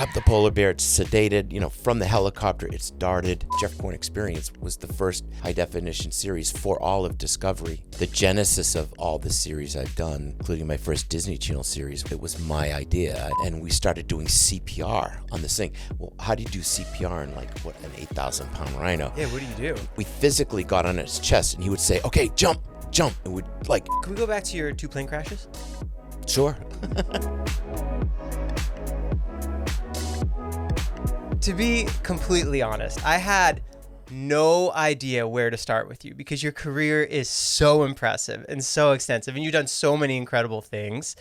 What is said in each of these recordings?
grab the polar bear, it's sedated, from the helicopter, it's darted. Jeff Corwin Experience was the first high-definition series for all of Discovery. The genesis of all the series I've done, including my first Disney Channel series, it was my idea. And we started doing CPR on this thing. Well, how do you do CPR in an 8,000-pound rhino? Yeah, what do you do? We physically got on its chest, and he would say, okay, jump. And we'd Can we go back to your 2 plane crashes? Sure. To be completely honest, I had no idea where to start with you because your career is so impressive and so extensive, and you've done so many incredible things.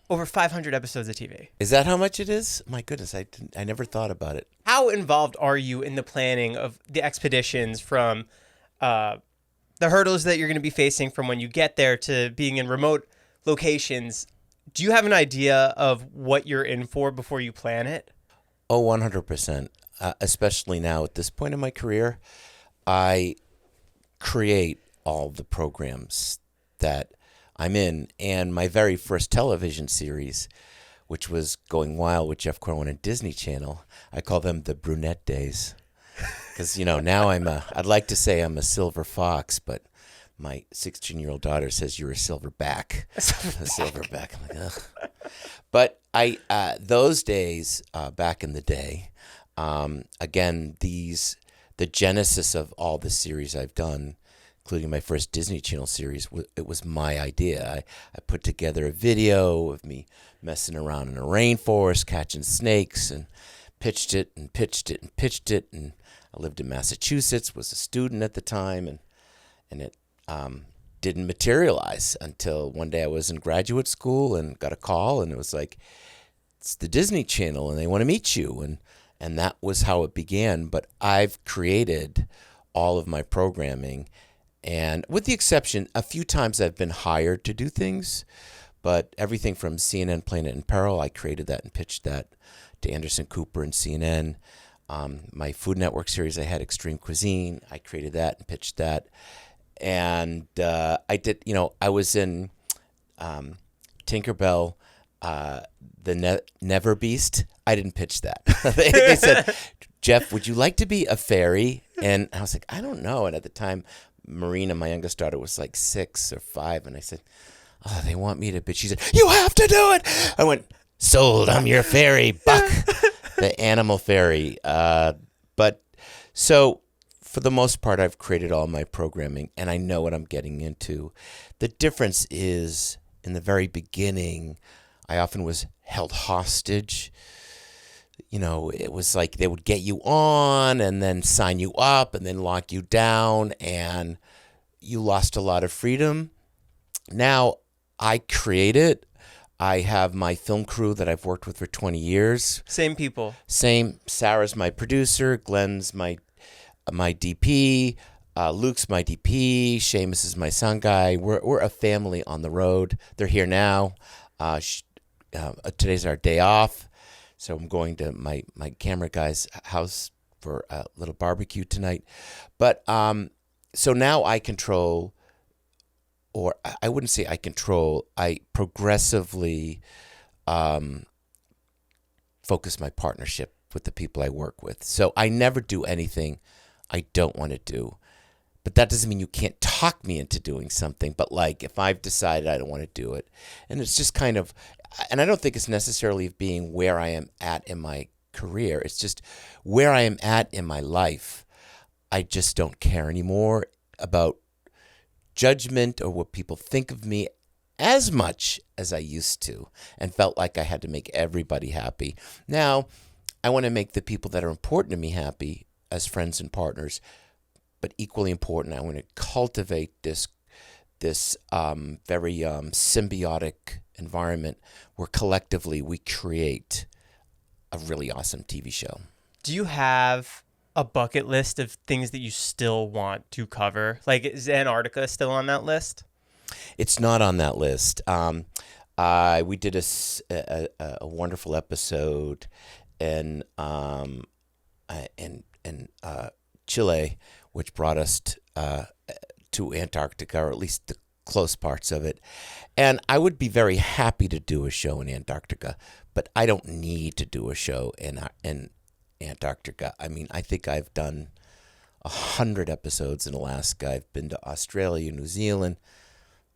Over 500 episodes of TV. Is that how much it is? My goodness, I never thought about it. How involved are you in the planning of the expeditions, from the hurdles that you're going to be facing from when you get there to being in remote locations? Do you have an idea of what you're in for before you plan it? Oh, 100%. Especially now at this point in my career, I create all the programs that I'm in. And my very first television series, which was Going Wild with Jeff Corwin and Disney Channel, I call them the brunette days. Because, now I'd like to say I'm a silver fox, but my 16-year-old daughter says you're a silverback. A silverback. I'm like, ugh. But those days, back in the day, again, the genesis of all the series I've done, including my first Disney Channel series, it was my idea. I put together a video of me messing around in a rainforest, catching snakes, and pitched it. And I lived in Massachusetts, was a student at the time, and it didn't materialize until one day I was in graduate school and got a call, and it was like, it's the Disney Channel and they want to meet you. And that was how it began. But I've created all of my programming, and with the exception, a few times I've been hired to do things, but everything from CNN Planet in Peril, I created that and pitched that to Anderson Cooper and CNN. My Food Network series I had, Extreme Cuisine, I created that and pitched that. And I did, I was in Tinkerbell, the Never Beast. I didn't pitch that. They said, Jeff, would you like to be a fairy? And I was like, I don't know. And at the time, Marina, my youngest daughter, was like 6 or 5. And I said, oh, they want me to pitch. She said, you have to do it. I went, sold, I'm your fairy, Buck, the animal fairy. But so for the most part, I've created all my programming, and I know what I'm getting into. The difference is, in the very beginning, I often was held hostage. It was like they would get you on and then sign you up and then lock you down, and you lost a lot of freedom. Now, I create it. I have my film crew that I've worked with for 20 years. Same people. Same. Sarah's my producer. Glenn's my DP, Luke's my DP, Seamus is my sound guy. We're a family on the road. They're here now. Today's our day off, so I'm going to my camera guy's house for a little barbecue tonight. But so now I control, or I wouldn't say I control, I progressively focus my partnership with the people I work with. So I never do anything I don't want to do. But that doesn't mean you can't talk me into doing something. But if I've decided I don't want to do it, and it's just kind of, and I don't think it's necessarily being where I am at in my career. It's just where I am at in my life. I just don't care anymore about judgment or what people think of me as much as I used to, and felt like I had to make everybody happy. Now, I want to make the people that are important to me happy as friends and partners, but equally important, I want to cultivate this very symbiotic environment where collectively we create a really awesome TV show. Do you have a bucket list of things that you still want to cover? Is Antarctica still on that list? It's not on that list. We did a wonderful episode in Chile, which brought us to Antarctica, or at least the close parts of it. And I would be very happy to do a show in Antarctica, but I don't need to do a show in Antarctica. I mean, I think I've done 100 episodes in Alaska. I've been to Australia, New Zealand,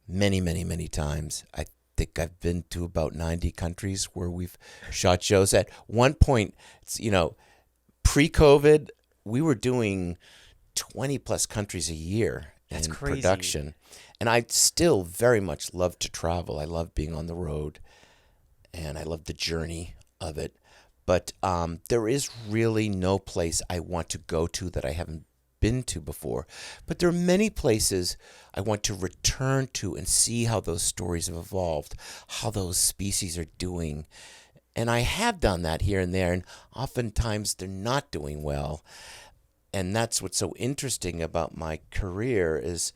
many, many, many times. I think I've been to about 90 countries where we've shot shows. At one point, pre-COVID, we were doing 20 plus countries a year in production. And I still very much love to travel. I love being on the road, and I love the journey of it. But there is really no place I want to go to that I haven't been to before. But there are many places I want to return to and see how those stories have evolved, how those species are doing. And I have done that here and there, and oftentimes they're not doing well. And that's what's so interesting about my career is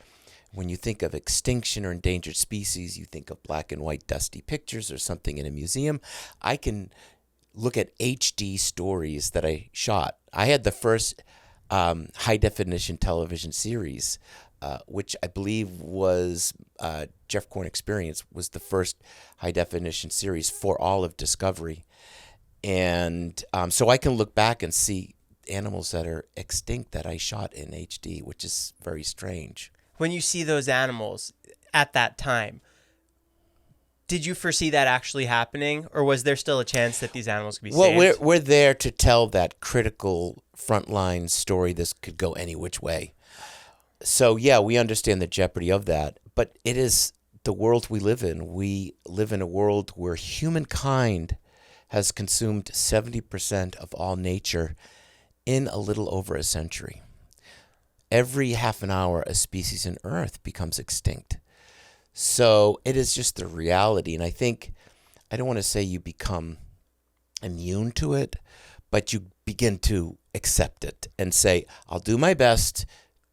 when you think of extinction or endangered species, you think of black and white dusty pictures or something in a museum. I can look at HD stories that I shot. I had the first high-definition television series, which I believe was Jeff Corwin Experience, was the first high-definition series for all of Discovery. And so I can look back and see animals that are extinct that I shot in HD, which is very strange. When you see those animals at that time, did you foresee that actually happening, or was there still a chance that these animals could be saved? Well, we're there to tell that critical frontline story. This could go any which way. So, yeah, we understand the jeopardy of that, but it is the world we live in. We live in a world where humankind has consumed 70% of all nature in a little over a century. Every half an hour, a species on Earth becomes extinct. So it is just the reality. And I think, I don't want to say you become immune to it, but you begin to accept it and say, I'll do my best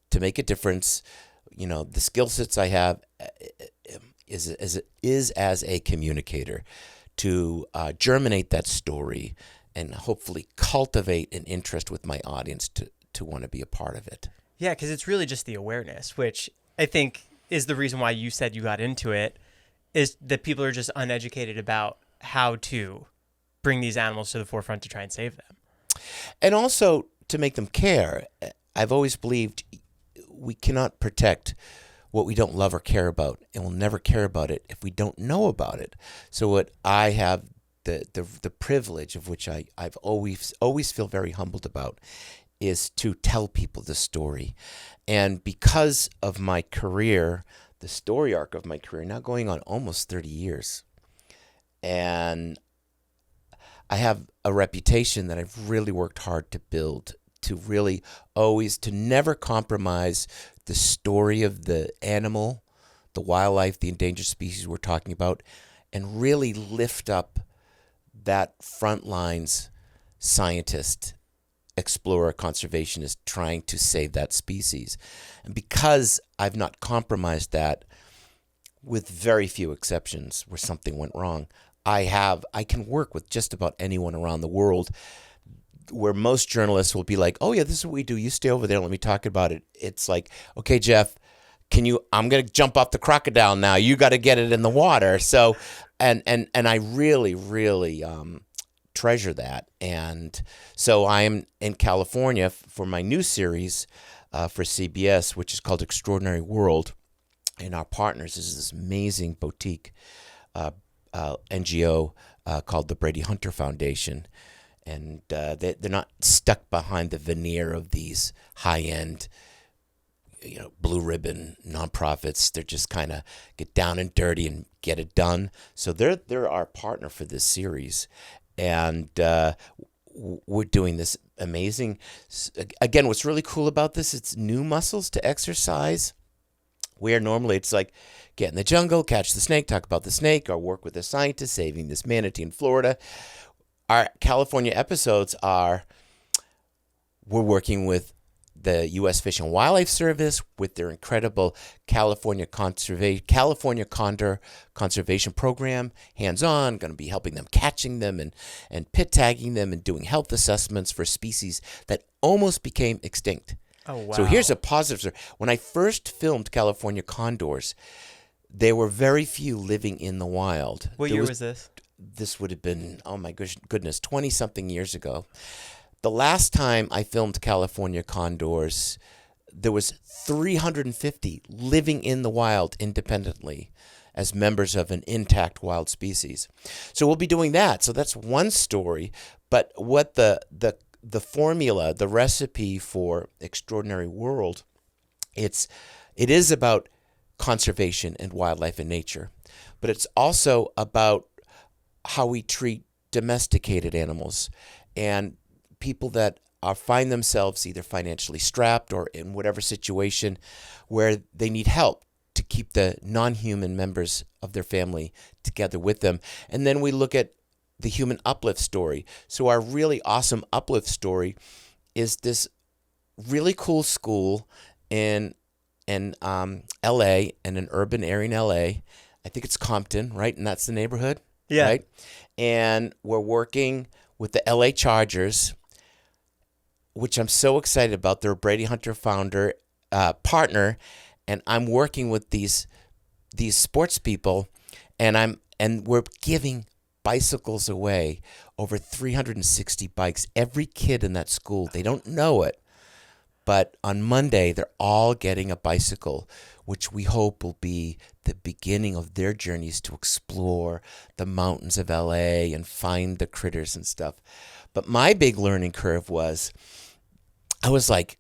to make a difference. You know, the skill sets I have is as a communicator to germinate that story and hopefully cultivate an interest with my audience to want to be a part of it. Yeah, because it's really just the awareness, which I think is the reason why you said you got into it, is that people are just uneducated about how to bring these animals to the forefront to try and save them. And also to make them care. I've always believed we cannot protect what we don't love or care about, and we'll never care about it if we don't know about it. So what I have the privilege of which I've always feel very humbled about is to tell people the story. And because of my career, the story arc of my career, now going on almost 30 years, and I have a reputation that I've really worked hard to build, to really always, to never compromise the story of the animal, the wildlife, the endangered species we're talking about, and really lift up that front lines scientist, explorer, conservationist trying to save that species. And because I've not compromised that, with very few exceptions where something went wrong, I can work with just about anyone around the world, where most journalists will be like, oh yeah, this is what we do. You stay over there. Let me talk about it. It's like, okay, Jeff, I'm going to jump off the crocodile now. You got to get it in the water. So, and I really, really, treasure that. And so I am in California for my new series for CBS, which is called Extraordinary World. And our partners is this amazing boutique NGO called the Brady Hunter Foundation. And they're not stuck behind the veneer of these high-end, blue ribbon nonprofits. They're just kind of get down and dirty and get it done. So they're our partner for this series. And we're doing this amazing. Again, what's really cool about this, it's new muscles to exercise, where normally it's like get in the jungle, catch the snake, talk about the snake, or work with a scientist saving this manatee in Florida. Our California episodes we're working with the U.S. Fish and Wildlife Service with their incredible California Condor Conservation Program, hands-on, going to be helping them catching them and pit tagging them and doing health assessments for species that almost became extinct. Oh, wow. So here's a positive story. When I first filmed California condors, there were very few living in the wild. What year was this? This would have been, oh my goodness, 20-something years ago. The last time I filmed California condors, there was 350 living in the wild independently as members of an intact wild species. So we'll be doing that. So that's one story. But what the formula, the recipe for Extraordinary World, it is about conservation and wildlife and nature. But it's also about how we treat domesticated animals and people that find themselves either financially strapped or in whatever situation where they need help to keep the non-human members of their family together with them. And then we look at the human uplift story. So our really awesome uplift story is this really cool school in L.A., in an urban area in L.A. I think it's Compton, right? And that's the neighborhood, yeah. Right? And we're working with the L.A. Chargers, which I'm so excited about. They're a Brady Hunter founder partner, and I'm working with these sports people, and we're giving bicycles away, over 360 bikes. Every kid in that school, they don't know it, but on Monday they're all getting a bicycle, which we hope will be the beginning of their journeys to explore the mountains of LA and find the critters and stuff. But my big learning curve was, I was like,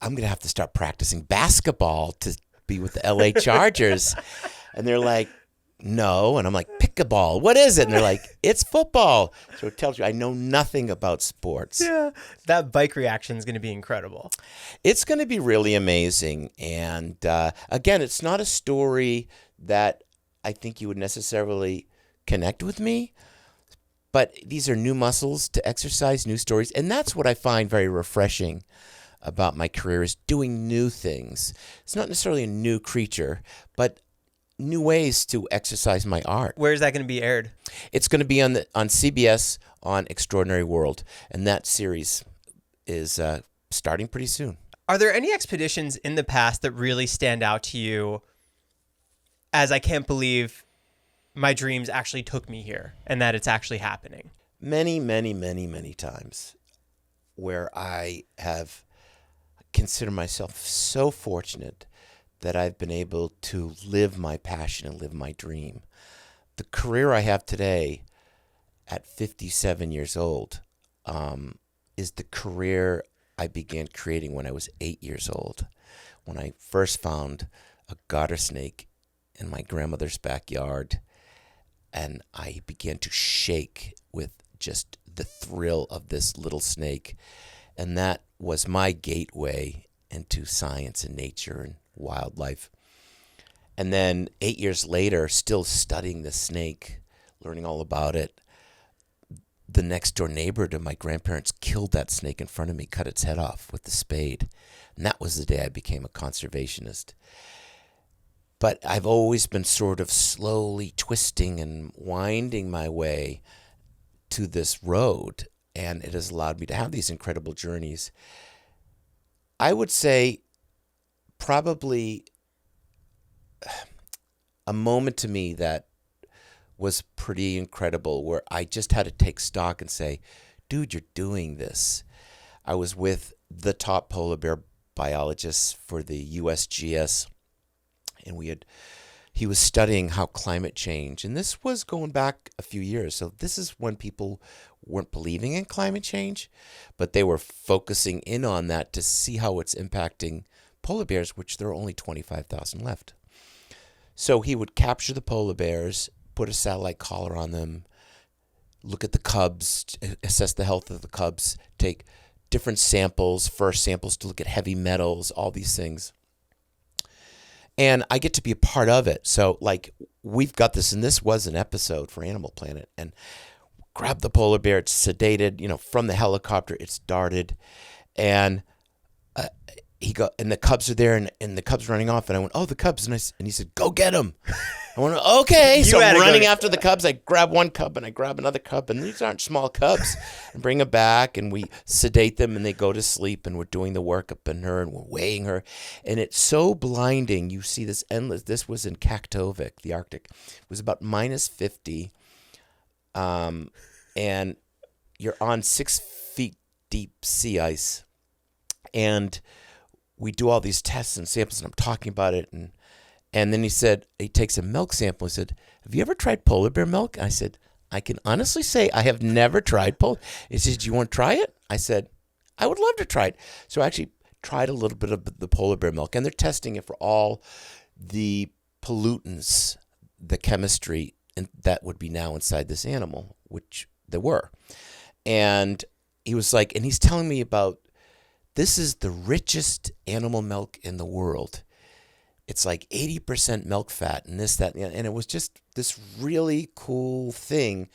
I'm going to have to start practicing basketball to be with the LA Chargers. And they're like, no. And I'm like, pick a ball. What is it? And they're like, it's football. So it tells you I know nothing about sports. Yeah. That bike reaction is going to be incredible. It's going to be really amazing. And again, it's not a story that I think you would necessarily connect with me. But these are new muscles to exercise, new stories. And that's what I find very refreshing about my career, is doing new things. It's not necessarily a new creature, but new ways to exercise my art. Where is that going to be aired? It's going to be on CBS on Extraordinary World. And that series is starting pretty soon. Are there any expeditions in the past that really stand out to you as I can't believe my dreams actually took me here and that it's actually happening? Many, many, many, many times where I have considered myself so fortunate that I've been able to live my passion and live my dream. The career I have today at 57 years old is the career I began creating when I was 8 years old, when I first found a garter snake in my grandmother's backyard. And I began to shake with just the thrill of this little snake. And that was my gateway into science and nature and wildlife. And then 8 years later, still studying the snake, learning all about it, the next door neighbor to my grandparents killed that snake in front of me, cut its head off with the spade. And that was the day I became a conservationist. But I've always been sort of slowly twisting and winding my way to this road, and it has allowed me to have these incredible journeys. I would say probably a moment to me that was pretty incredible, where I just had to take stock and say, dude, you're doing this. I was with the top polar bear biologists for the USGS, and he was studying how climate change, and this was going back a few years. So this is when people weren't believing in climate change, but they were focusing in on that to see how it's impacting polar bears, which there are only 25,000 left. So he would capture the polar bears, put a satellite collar on them, look at the cubs, assess the health of the cubs, take different samples, first samples to look at heavy metals, all these things. And I get to be a part of it. So, like, we've got this, and this was an episode for Animal Planet. And grab the polar bear, it's sedated, from the helicopter, it's darted. And and the cubs are there, and the cubs running off. And I went, oh, the cubs. And he said, go get them. I went, okay. You So had I'm to go running get- after the cubs. I grab one cub and I grab another cub, and these aren't small cubs. And bring her back, and we sedate them, and they go to sleep, and we're doing the workup in her, and we're weighing her. And it's so blinding. You see this endless. This was in Kaktovik, the Arctic. It was about minus 50. And you're on 6 feet deep sea ice. And we do all these tests and samples, and I'm talking about it, and then he takes a milk sample. He said, have you ever tried polar bear milk? And I said, I can honestly say I have never tried polar. He said, do you want to try it? I said, I would love to try it. So I actually tried a little bit of the polar bear milk, and they're testing it for all the pollutants, the chemistry that would be now inside this animal, which there were. And he was like, and he's telling me about, this is the richest animal milk in the world. It's like 80% milk fat and this, that, and it was just this really cool thing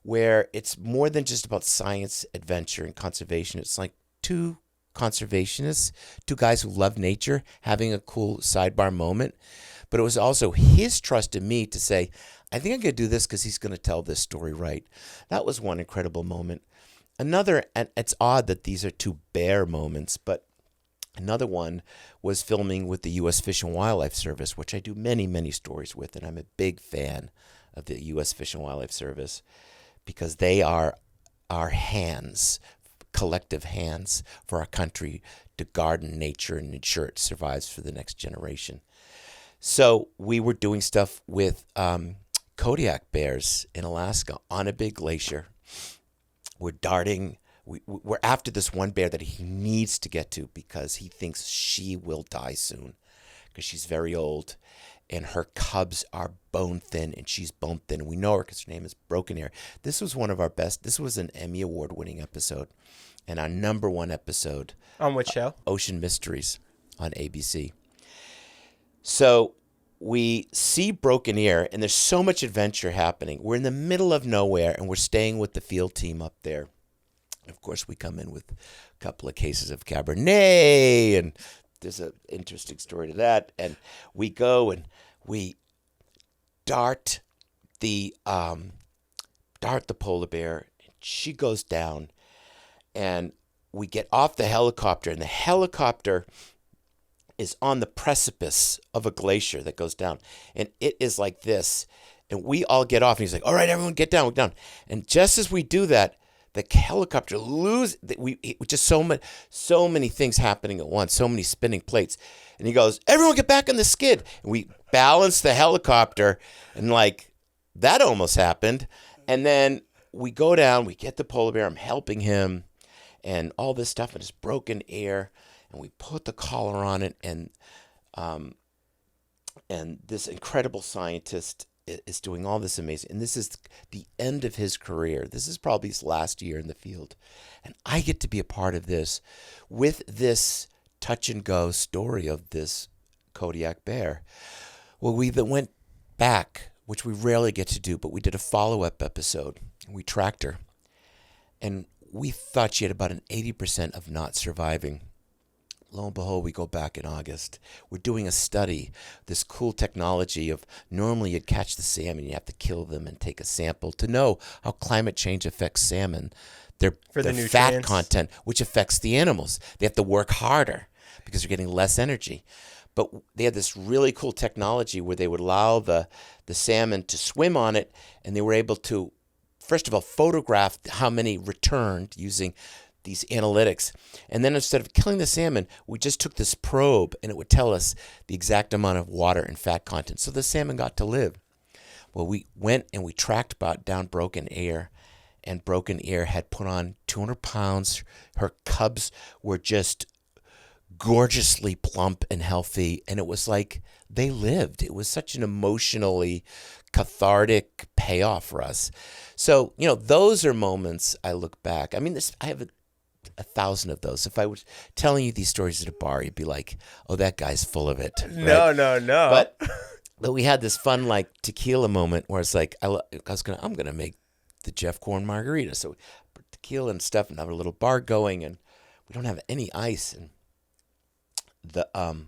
where it's more than just about science, adventure, and conservation. It's like two conservationists, two guys who love nature, having a cool sidebar moment. But it was also his trust in me to say, I think I'm going to do this because he's going to tell this story right. That was one incredible moment. Another, and it's odd that these are two bear moments, but another one was filming with the U.S. Fish and Wildlife Service, which I do many, many stories with, and I'm a big fan of the U.S. Fish and Wildlife Service because they are our hands, collective hands for our country to garden nature and ensure it survives for the next generation. So we were doing stuff with Kodiak bears in Alaska on a big glacier. We're darting. We're after this one bear that he needs to get to because he thinks she will die soon because she's very old and her cubs are bone thin and she's bone thin. We know her because her name is Broken Ear. This was one of our best. This was an Emmy Award winning episode and our number one episode. On which show? Ocean Mysteries on ABC. So we see Broken Ear and there's so much adventure happening. We're in the middle of nowhere and we're staying with the field team up there. Of course, we come in with a couple of cases of Cabernet, and there's an interesting story to that. And we go and we dart the polar bear. She goes down, and we get off the helicopter, and the helicopter is on the precipice of a glacier that goes down, and it is like this. And we all get off, and he's like, "All right, everyone, get down, get down." And just as we do that, the helicopter just so many things happening at once, so many spinning plates. And he goes, everyone get back on the skid. And we balance the helicopter and like that almost happened. And then we go down, we get the polar bear, I'm helping him and all this stuff and it's Broken Ear. And we put the collar on it and this incredible scientist is doing all this amazing, and this is the end of his career. This is probably his last year in the field, and I get to be a part of this with this touch and go story of this Kodiak bear. Well, we then went back, which we rarely get to do, but we did a follow-up episode. We tracked her, and we thought she had about an 80% of not surviving. Lo and behold, we go back in August. We're doing a study, this cool technology of normally you'd catch the salmon, you have to kill them and take a sample to know how climate change affects salmon, their fat content, which affects the animals. They have to work harder because they're getting less energy. But they had this really cool technology where they would allow the salmon to swim on it, and they were able to, first of all, photograph how many returned using these analytics. And then instead of killing the salmon, we just took this probe and it would tell us the exact amount of water and fat content. So the salmon got to live. Well, we went and we tracked down Broken Ear, and Broken Ear had put on 200 pounds. Her cubs were just gorgeously plump and healthy. And it was like they lived. It was such an emotionally cathartic payoff for us. So, those are moments I look back. I mean, I have 1,000 of those. If I was telling you these stories at a bar, you'd be like, "Oh, that guy's full of it." Right? No. But we had this fun like tequila moment where it's like I'm gonna make the Jeff Corwin margarita. So we put tequila and stuff and have a little bar going, and we don't have any ice. And the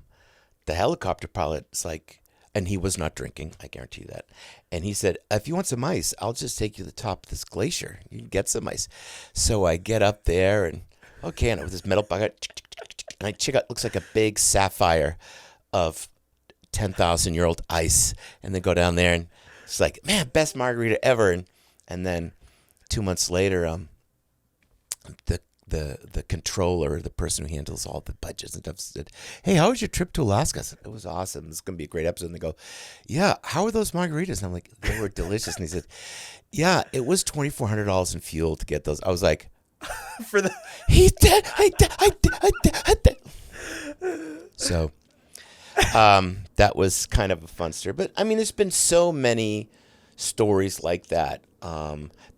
helicopter pilot's like, And he was not drinking, I guarantee you that. And he said, if you want some ice, I'll just take you to the top of this glacier. You can get some ice. So I get up there and, okay, and with this metal bucket, and I check out, looks like a big sapphire of 10,000-year-old ice. And then go down there and it's like, man, best margarita ever. And then 2 months later, the controller, the person who handles all the budgets and stuff, said, hey, how was your trip to Alaska? I said, it was awesome. This is going to be a great episode. And they go, yeah, how are those margaritas? And I'm like, they were delicious. And he said, yeah, it was $2,400 in fuel to get those. I was like, For the he did. I did. So that was kind of a fun story. But, I mean, there's been so many stories like that.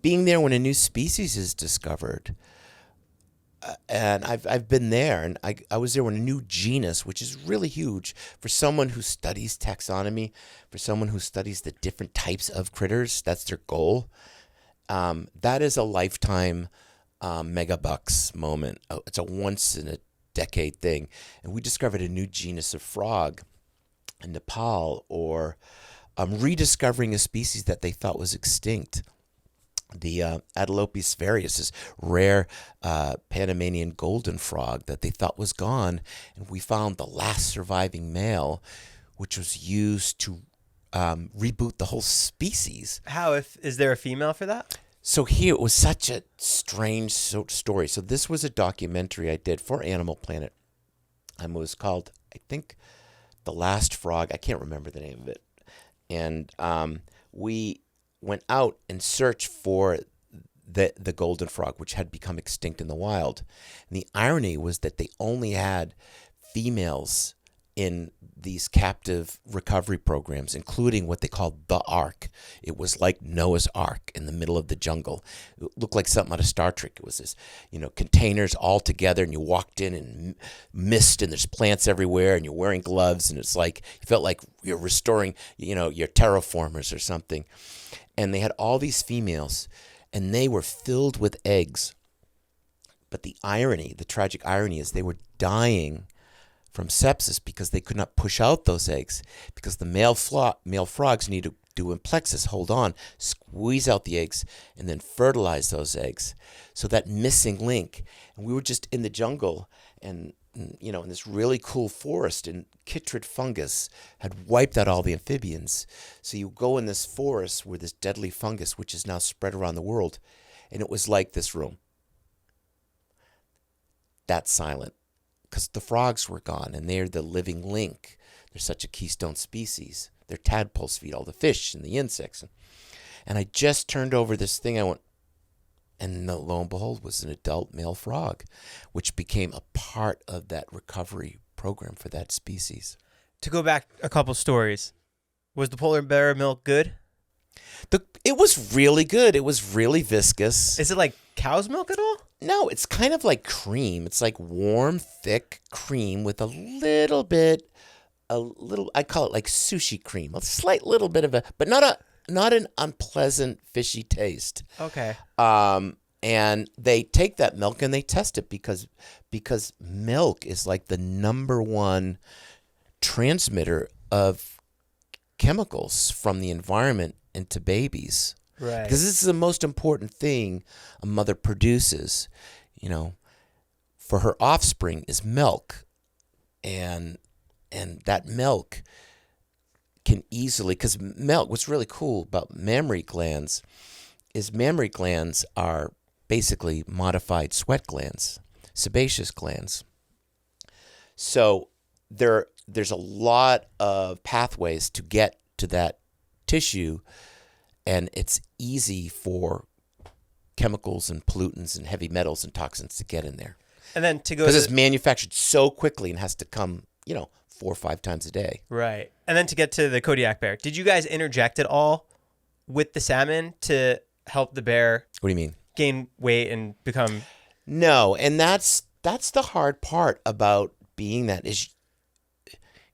Being there when a new species is discovered. And I've been there, and I was there when a new genus, which is really huge for someone who studies taxonomy, for someone who studies the different types of critters. That's their goal. That is a lifetime megabucks moment. It's a once in a decade thing. And we discovered a new genus of frog in Nepal, or rediscovering a species that they thought was extinct. The Atelopes varius, this rare Panamanian golden frog that they thought was gone. And we found the last surviving male, which was used to reboot the whole species. is there a female for that? So here, it was such a strange story. So this was a documentary I did for Animal Planet. It was called, I think, The Last Frog. I can't remember the name of it. And we went out and searched for the golden frog, which had become extinct in the wild. And the irony was that they only had females in these captive recovery programs, including what they called the Ark. It was like Noah's Ark in the middle of the jungle. It looked like something out of Star Trek. It was this, containers all together, and you walked in and mist, and there's plants everywhere, and you're wearing gloves, and it's like you felt like you're restoring, your terraformers or something. And they had all these females, and they were filled with eggs. But the tragic irony is they were dying from sepsis because they could not push out those eggs, because the male frogs need to do implexus, hold on, squeeze out the eggs, and then fertilize those eggs. So that missing link. And we were just in the jungle, and in this really cool forest, and chytrid fungus had wiped out all the amphibians. So you go in this forest where this deadly fungus, which is now spread around the world, and it was like this room. That's silent, because the frogs were gone, and they're the living link. They're such a keystone species. Their tadpoles feed all the fish and the insects. And I just turned over this thing. I went, and lo and behold, was an adult male frog, which became a part of that recovery program for that species. To go back a couple stories, was the polar bear milk good? It was really good. It was really viscous. Is it like cow's milk at all? No, it's kind of like cream. It's like warm, thick cream with a little, I call it like sushi cream, a slight little bit of but not an unpleasant fishy taste. Okay. And they take that milk and they test it because milk is like the number one transmitter of chemicals from the environment into babies. Right. Because this is the most important thing a mother produces, for her offspring is milk. And that milk can easily, because milk, what's really cool about mammary glands is mammary glands are basically modified sweat glands, sebaceous glands. So there's a lot of pathways to get to that tissue, and it's easy for chemicals and pollutants and heavy metals and toxins to get in there. And then to go because it's manufactured so quickly and has to come, 4 or 5 times a day. Right. And then to get to the Kodiak Bear, did you guys interject at all with the salmon to help the bear? What do you mean? Gain weight and become... No, and that's the hard part about being that is,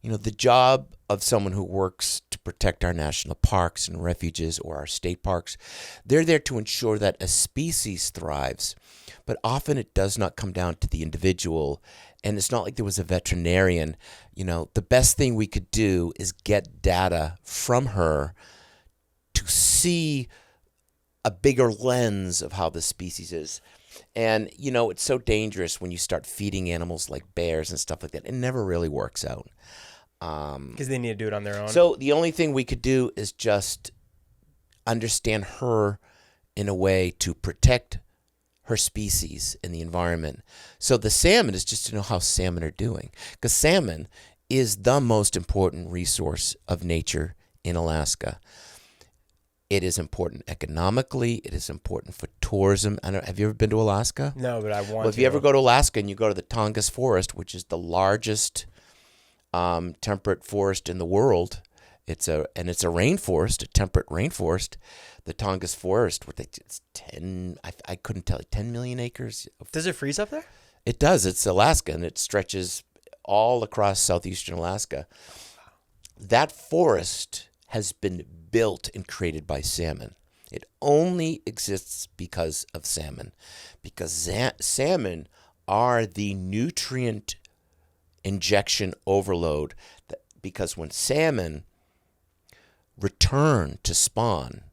the job of someone who works to protect our national parks and refuges or our state parks. They're there to ensure that a species thrives. but often it does not come down to the individual. And it's not like there was a veterinarian. The best thing we could do is get data from her to see a bigger lens of how the species is. And, it's so dangerous when you start feeding animals like bears and stuff like that. It never really works out. Because they need to do it on their own. So the only thing we could do is just understand her in a way to protect her species and the environment. So the salmon is just to know how salmon are doing. Because salmon is the most important resource of nature in Alaska. It is important economically. It is important for tourism. Have you ever been to Alaska? No, but I want to. Well, if you ever go to Alaska and you go to the Tongass Forest, which is the largest temperate forest in the world, it's a rainforest, a temperate rainforest. The Tongass Forest, it's 10. I couldn't tell you, 10 million acres. Does it freeze up there? It does. It's Alaska, and it stretches all across southeastern Alaska. That forest has been built and created by salmon. It only exists because of salmon, because salmon are the nutrient injection overload. Because when salmon return to spawn,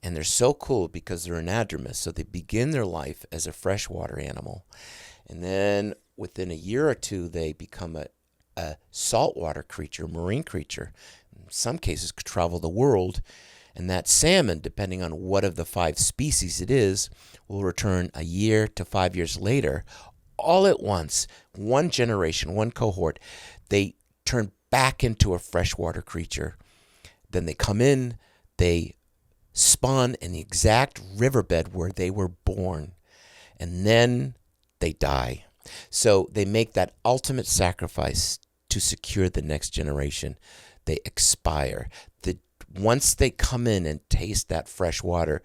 and they're so cool because they're anadromous, so they begin their life as a freshwater animal, and then within a year or two they become a saltwater creature, marine creature. In some cases could travel the world, and that salmon, depending on what of the 5 species it is, will return a year to 5 years later, all at once, one generation, one cohort. They turn back into a freshwater creature. Then they come in, they spawn in the exact riverbed where they were born, and then they die. So they make that ultimate sacrifice to secure the next generation. They expire. Once they come in and taste that fresh water,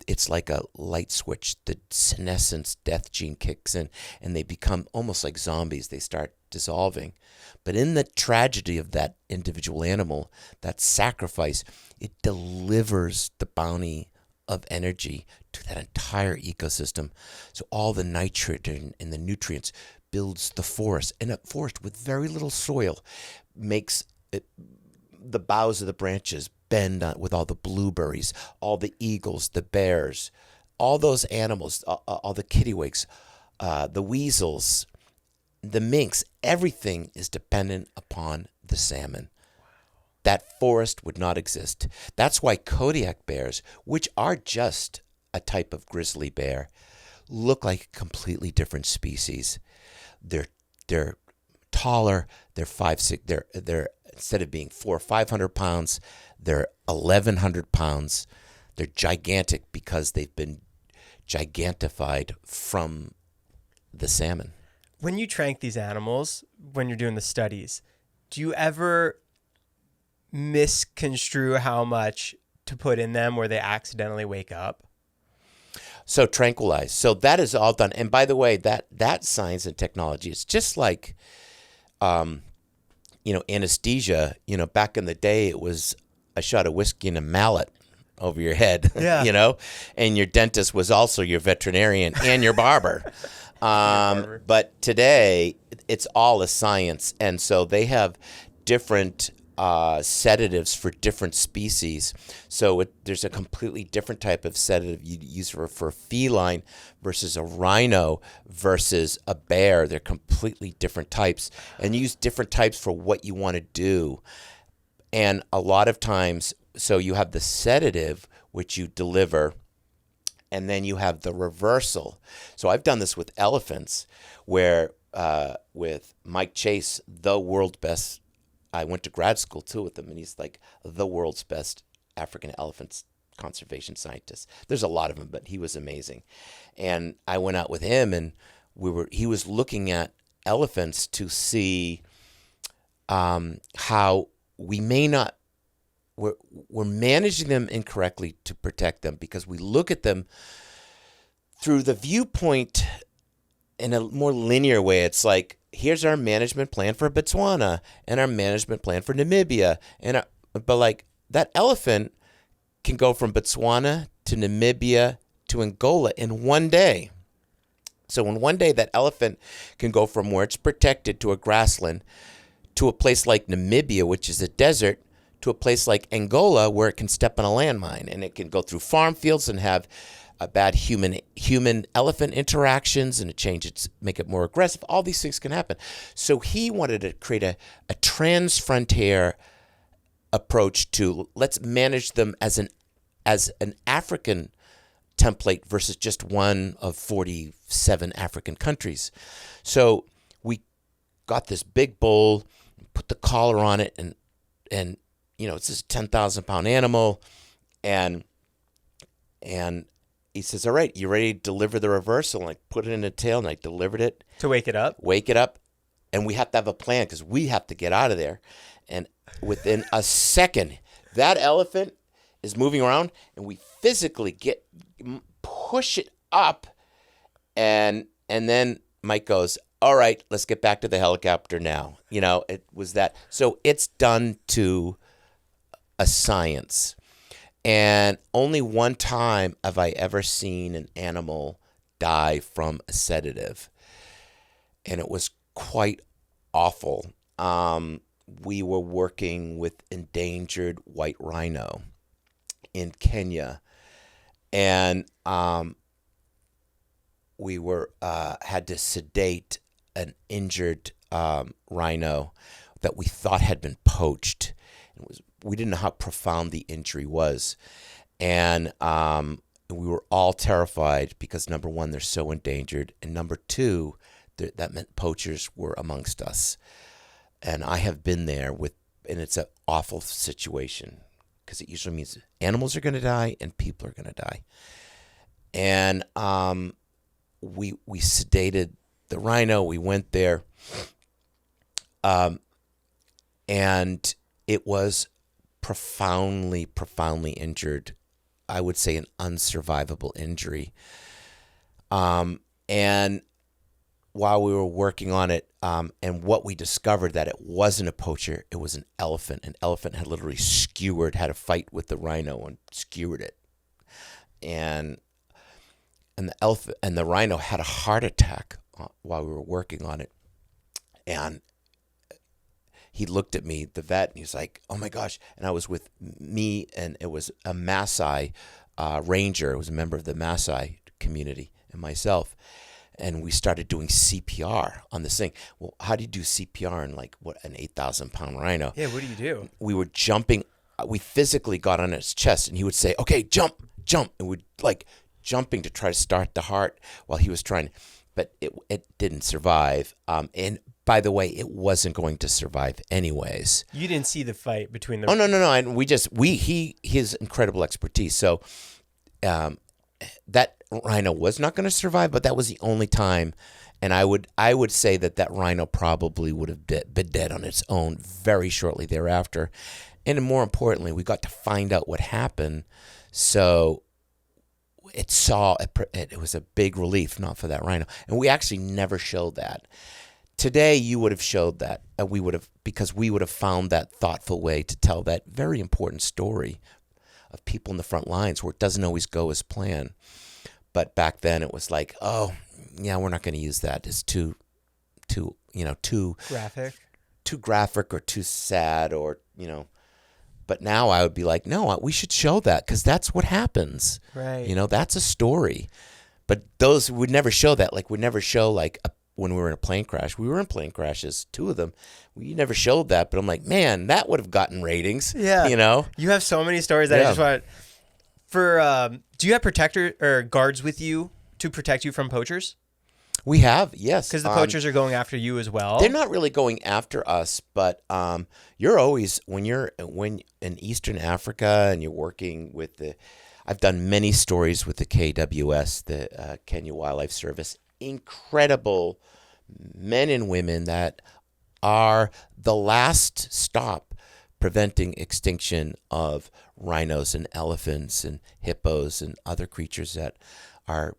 it's like a light switch. The senescence death gene kicks in, and they become almost like zombies. They start dissolving. But in the tragedy of that individual animal, that sacrifice, it delivers the bounty of energy to that entire ecosystem. So all the nitrogen and the nutrients builds the forest. And a forest with very little soil makes it, the boughs of the branches bend with all the blueberries, all the eagles, the bears, all those animals, all the kittiwakes, the weasels, the minks. Everything is dependent upon the salmon. That forest would not exist. That's why Kodiak bears, which are just a type of grizzly bear, look like a completely different species. They're taller. They're 5'6". They're instead of being 400 or 500 pounds, they're 1,100 pounds. They're gigantic because they've been gigantified from the salmon. When you trank these animals, when you're doing the studies, do you ever misconstrue how much to put in them where they accidentally wake up? So tranquilize. So that is all done. And by the way, that science and technology, it's just like, anesthesia. Back in the day, it was a shot of whiskey and a mallet over your head, Yeah. and your dentist was also your veterinarian and your barber. But today, it's all a science. And so they have different sedatives for different species. So there's a completely different type of sedative you use for a feline versus a rhino versus a bear. They're completely different types, and you use different types for what you want to do. And a lot of times, so you have the sedative, which you deliver, and then you have the reversal. So I've done this with elephants, where with Mike Chase, the world's best. I went to grad school too with him, and he's like the world's best African elephant conservation scientist. There's a lot of them, but he was amazing. And I went out with him, and he was looking at elephants to see how we may not, we're managing them incorrectly to protect them, because we look at them through the viewpoint in a more linear way. It's like, here's our management plan for Botswana and our management plan for Namibia. But like, that elephant can go from Botswana to Namibia to Angola in one day. So in one day, that elephant can go from where it's protected to a grassland to a place like Namibia, which is a desert, to a place like Angola where it can step on a landmine, and it can go through farm fields and have a bad human elephant interactions, and make it more aggressive. All these things can happen. So he wanted to create a trans-frontier approach to let's manage them as an African template versus just one of 47 African countries. So we got this big bull, put the collar on it, and it's this 10,000-pound animal, and he says, all right, you ready to deliver the reversal? And I put it in the tail, and I delivered it. To wake it up? Wake it up. And we have to have a plan because we have to get out of there. And within a second, that elephant is moving around, and we physically push it up. And then Mike goes, all right, let's get back to the helicopter now. It was that. So it's done to a science. And only one time have I ever seen an animal die from a sedative. And it was quite awful. We were working with endangered white rhino in Kenya. And we had to sedate an injured rhino that we thought had been poached. We didn't know how profound the injury was. And we were all terrified because, number one, they're so endangered. And number two, that meant poachers were amongst us. And I have been there and it's an awful situation because it usually means animals are going to die and people are going to die. And we sedated the rhino. We went there. And it was profoundly injured. I would say an unsurvivable injury. And while we were working on it, and what we discovered that it wasn't a poacher, it was an elephant. An elephant had literally had a fight with the rhino and skewered it. And the rhino had a heart attack while we were working on it. And he looked at me, the vet, and he was like, oh my gosh. And I was with me, and it was a Maasai ranger. It was a member of the Maasai community, and myself. And we started doing CPR on this thing. Well, how do you do CPR in an 8,000-pound rhino? Yeah, what do you do? We were jumping. We physically got on his chest, and he would say, okay, jump. And we'd jumping to try to start the heart while he was trying. But it didn't survive. And by the way, it wasn't going to survive anyways. You didn't see the fight between them. Oh, no. And his incredible expertise. So that rhino was not going to survive, but that was the only time. And I would say that rhino probably would have been dead on its own very shortly thereafter. And more importantly, we got to find out what happened. So it was a big relief, not for that rhino. And we actually never showed that. Today, you would have showed that, because we would have found that thoughtful way to tell that very important story of people in the front lines where it doesn't always go as planned. But back then, it was like, oh, yeah, we're not going to use that. It's too graphic or too sad or. But now I would be like, no, we should show that because that's what happens. Right. That's a story. But those would never show that. We'd never show when we were in a plane crash. We were in plane crashes, 2 of them. We never showed that. But I'm like, man, that would have gotten ratings. Yeah. You have so many stories that I just want. Do you have protector or guards with you to protect you from poachers? We have, yes. Because the poachers are going after you as well. They're not really going after us, but you're always when in Eastern Africa and you're working with I've done many stories with the KWS, the Kenya Wildlife Service. Incredible men and women that are the last stop preventing extinction of rhinos and elephants and hippos and other creatures that are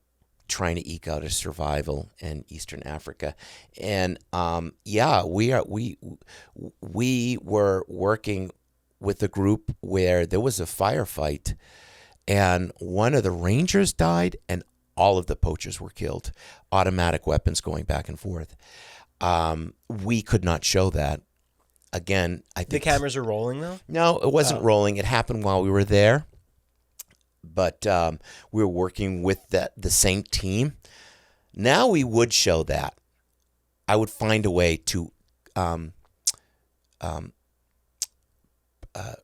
trying to eke out a survival in Eastern Africa. And we were working with a group where there was a firefight and one of the rangers died and all of the poachers were killed, automatic weapons going back and forth. We could not show that. Again, I think the cameras are rolling though? No, it wasn't rolling. It happened while we were there, but we were working with the same team. Now we would show that. I would find a way to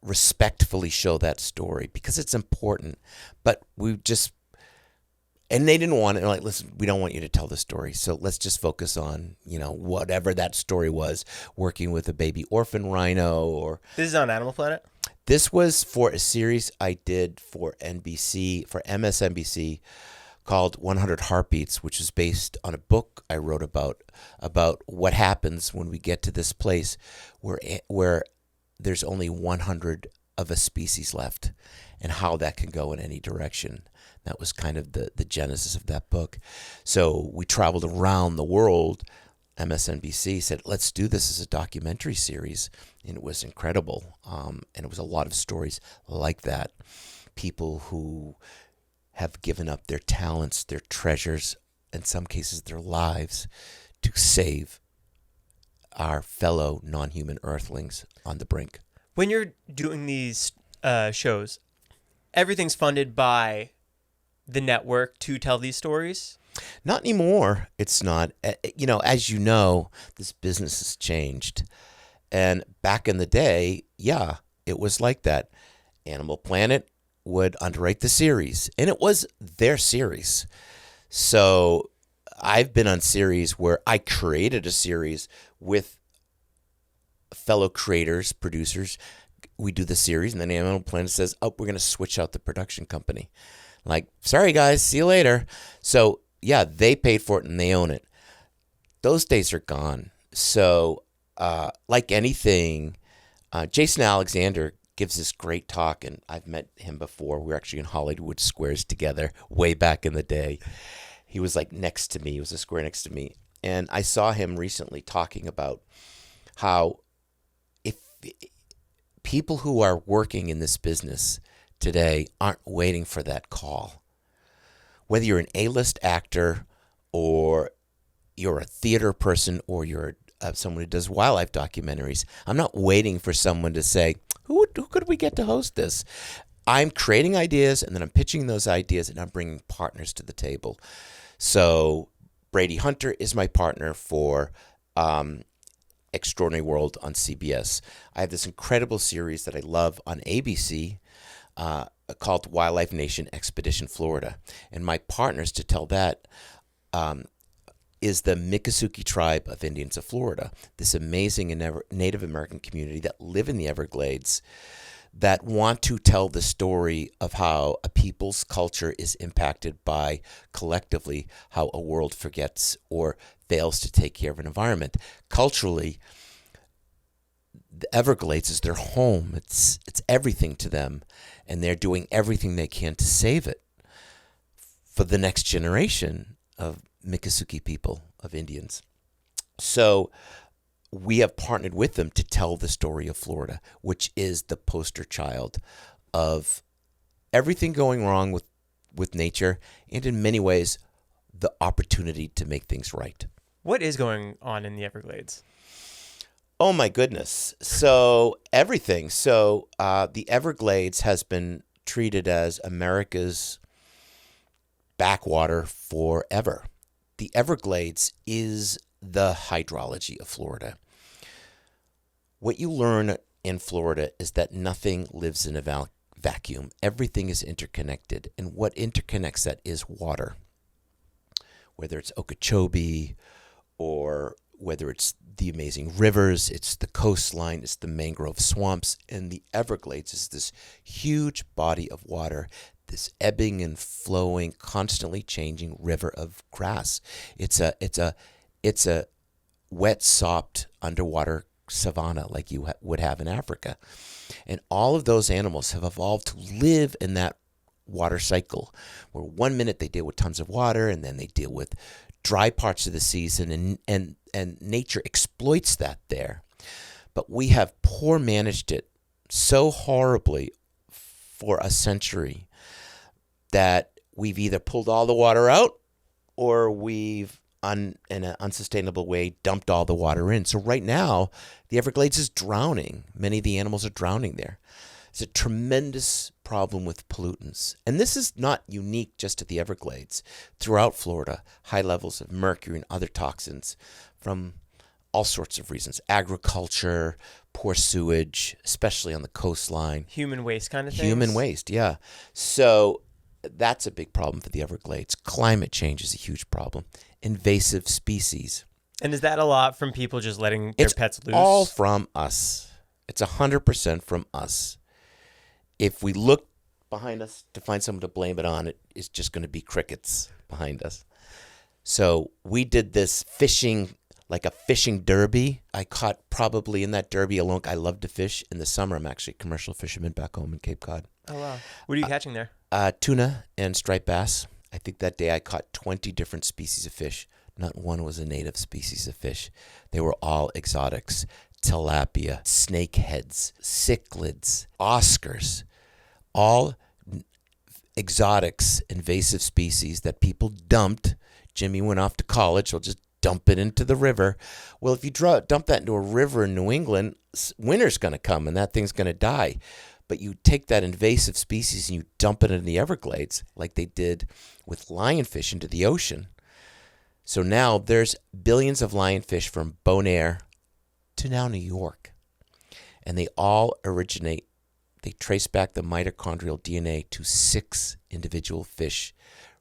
respectfully show that story because it's important. But we just, and they didn't want it. They're like, listen, we don't want you to tell the story. So let's just focus on, whatever that story was, working with a baby orphan rhino or. This is on Animal Planet? This was for a series I did for NBC, for MSNBC, called 100 Heartbeats, which is based on a book I wrote about what happens when we get to this place where there's only 100 of a species left and how that can go in any direction. That was kind of the genesis of that book. So we traveled around the world. MSNBC said, let's do this as a documentary series. And it was incredible. And it was a lot of stories like that. People who have given up their talents, their treasures, in some cases their lives, to save our fellow non-human earthlings on the brink. When you're doing these shows, everything's funded by the network to tell these stories? Not anymore. It's not. As you know, this business has changed. And back in the day, yeah, it was like that. Animal Planet would underwrite the series, and it was their series. So I've been on series where I created a series with fellow creators, producers. We do the series, and then Animal Planet says, oh, we're going to switch out the production company. Like, sorry, guys, see you later. So, yeah, they paid for it, and they own it. Those days are gone. So, like anything, Jason Alexander gives this great talk, and I've met him before. We were actually in Hollywood Squares together way back in the day. He was like next to me. He was a square next to me. And I saw him recently talking about how if people who are working in this business today aren't waiting for that call. Whether you're an A-list actor or you're a theater person or you're someone who does wildlife documentaries, I'm not waiting for someone to say, who could we get to host this? I'm creating ideas, and then I'm pitching those ideas, and I'm bringing partners to the table. So Brady Hunter is my partner for Extraordinary World on CBS. I have this incredible series that I love on ABC called Wildlife Nation Expedition Florida. And my partners to tell that is the Miccosukee tribe of Indians of Florida, this amazing Native American community that live in the Everglades that want to tell the story of how a people's culture is impacted by, collectively, how a world forgets or fails to take care of an environment. Culturally, the Everglades is their home. It's everything to them, and they're doing everything they can to save it for the next generation of Miccosukee people, of Indians. So we have partnered with them to tell the story of Florida, which is the poster child of everything going wrong with nature, and in many ways, the opportunity to make things right. What is going on in the Everglades? Oh my goodness. So everything. So the Everglades has been treated as America's backwater forever. The Everglades is the hydrology of Florida. What you learn in Florida is that nothing lives in a vacuum. Everything is interconnected. And what interconnects that is water. Whether it's Okeechobee or whether it's the amazing rivers, it's the coastline, it's the mangrove swamps, and the Everglades is this huge body of water, this ebbing and flowing, constantly changing river of grass. It's a wet, sopped underwater savanna like you would have in Africa. And all of those animals have evolved to live in that water cycle, where 1 minute they deal with tons of water, and then they deal with dry parts of the season, and nature exploits that there. But we have poor managed it so horribly for a century that we've either pulled all the water out or we've, in an unsustainable way, dumped all the water in. So right now, the Everglades is drowning. Many of the animals are drowning there. It's a tremendous problem with pollutants. And this is not unique just to the Everglades. Throughout Florida, high levels of mercury and other toxins from all sorts of reasons. Agriculture, poor sewage, especially on the coastline. Human waste kind of things? Human waste, yeah. So that's a big problem for the Everglades. Climate change is a huge problem. Invasive species. And is that a lot from people just letting their pets loose? It's all from us. It's 100% from us. If we look behind us to find someone to blame it on, it's just going to be crickets behind us. So we did this fishing, like a fishing derby. I caught probably in that derby alone. I love to fish. In the summer, I'm actually a commercial fisherman back home in Cape Cod. Oh, wow. What are you catching there? Tuna and striped bass. I think that day I caught 20 different species of fish. Not one was a native species of fish. They were all exotics. Tilapia, snakeheads, cichlids, Oscars. All exotics, invasive species that people dumped. Jimmy went off to college, so just dump it into the river. Well, if you dump that into a river in New England, winter's going to come and that thing's going to die. But you take that invasive species and you dump it in the Everglades, like they did with lionfish into the ocean. So now there's billions of lionfish from Bonaire to now New York. And they all originate, they trace back the mitochondrial DNA to 6 individual fish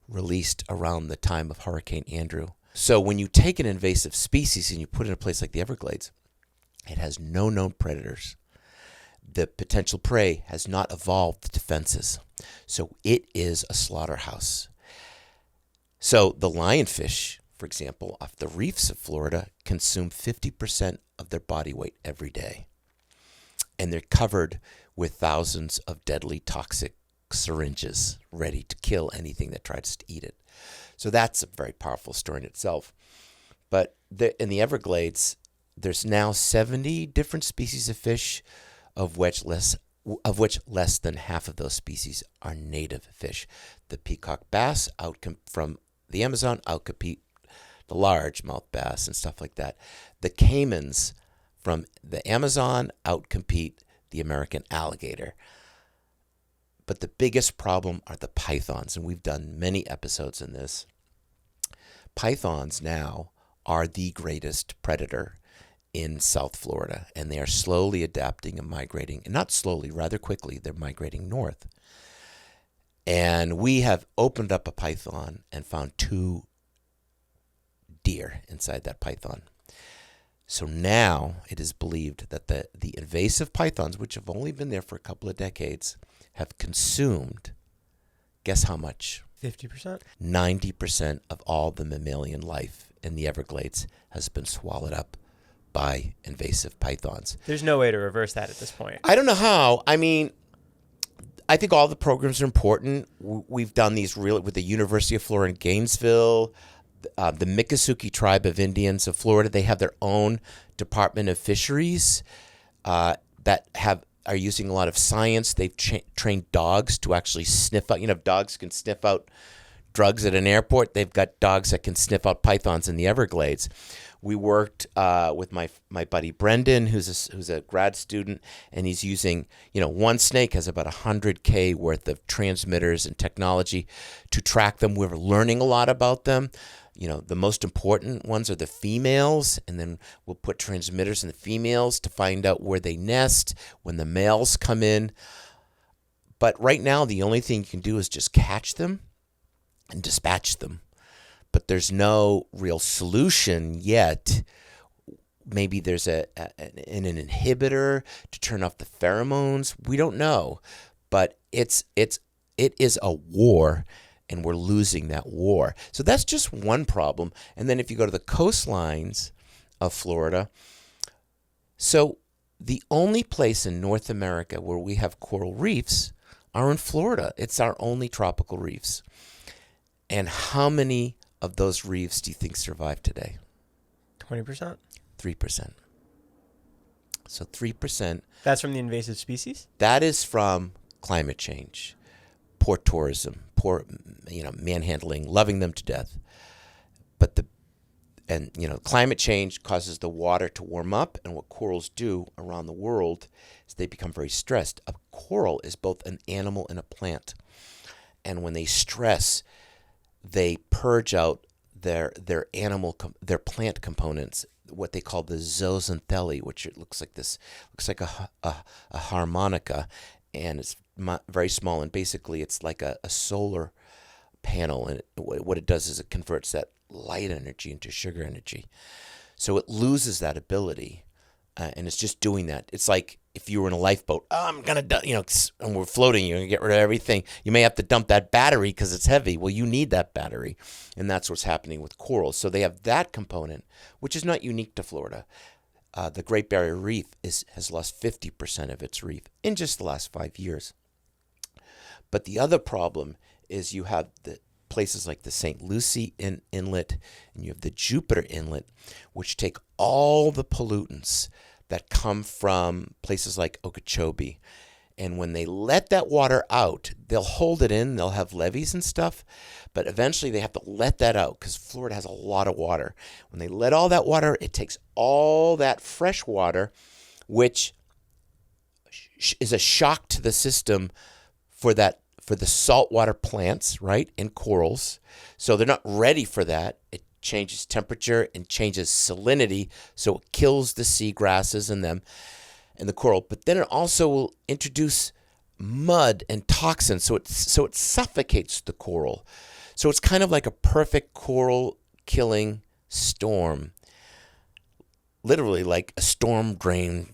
released around the time of Hurricane Andrew. So when you take an invasive species and you put it in a place like the Everglades, it has no known predators. The potential prey has not evolved the defenses. So it is a slaughterhouse. So the lionfish, for example, off the reefs of Florida, consume 50% of their body weight every day. And they're covered with thousands of deadly toxic syringes ready to kill anything that tries to eat it. So that's a very powerful story in itself. But in the Everglades, there's now 70 different species of fish, of which less than half of those species are native fish. The peacock bass from the Amazon outcompete the largemouth bass and stuff like that. The caimans from the Amazon outcompete the American alligator. But the biggest problem are the pythons, and we've done many episodes in this. Pythons now are the greatest predator in South Florida, and they are slowly adapting and migrating, and not slowly, rather quickly, they're migrating north. And we have opened up a python and found 2 deer inside that python. So now it is believed that the invasive pythons, which have only been there for a couple of decades, have consumed, guess how much? 50%? 90% of all the mammalian life in the Everglades has been swallowed up by invasive pythons. There's no way to reverse that at this point. I don't know how. I mean, I think all the programs are important. We've done these with the University of Florida in Gainesville, the Miccosukee tribe of Indians of Florida. They have their own Department of Fisheries that are using a lot of science. They've trained dogs to actually sniff out. You know, dogs can sniff out drugs at an airport. They've got dogs that can sniff out pythons in the Everglades. We worked with my buddy Brendan, who's a grad student, and he's using, one snake has about 100K worth of transmitters and technology to track them. We're learning a lot about them. The most important ones are the females, and then we'll put transmitters in the females to find out where they nest when the males come in. But right now, the only thing you can do is just catch them and dispatch them. But there's no real solution yet. Maybe there's an inhibitor to turn off the pheromones. We don't know. But it is a war, and we're losing that war. So that's just one problem. And then if you go to the coastlines of Florida, so the only place in North America where we have coral reefs are in Florida. It's our only tropical reefs. And how many of those reefs do you think survive today? 20%? 3%. So 3%. That's from the invasive species? That is from climate change. poor tourism, poor, manhandling, loving them to death. But climate change causes the water to warm up, and what corals do around the world is they become very stressed. A coral is both an animal and a plant, and when they stress, they purge out their plant components, what they call the zooxanthellae, which it looks like a harmonica, and it's very small, and basically it's like a solar panel, and what it does is it converts that light energy into sugar energy. So it loses that ability, and it's just doing that. It's like if you were in a lifeboat, I'm going to, and we're floating, you're going to get rid of everything. You may have to dump that battery because it's heavy. Well, you need that battery, and that's what's happening with corals. So they have that component, which is not unique to Florida. The Great Barrier Reef has lost 50% of its reef in just the last 5 years. But the other problem is you have the places like the St. Lucie Inlet, and you have the Jupiter Inlet, which take all the pollutants that come from places like Okeechobee. And when they let that water out, they'll hold it in, they'll have levees and stuff, but eventually they have to let that out because Florida has a lot of water. When they let all that water, it takes all that fresh water, which is a shock to the system for the saltwater plants, right, and corals. So they're not ready for that. It changes temperature and changes salinity, so it kills the seagrasses and them and the coral. But then it also will introduce mud and toxins, so it suffocates the coral. So it's kind of like a perfect coral killing storm, literally like a storm drain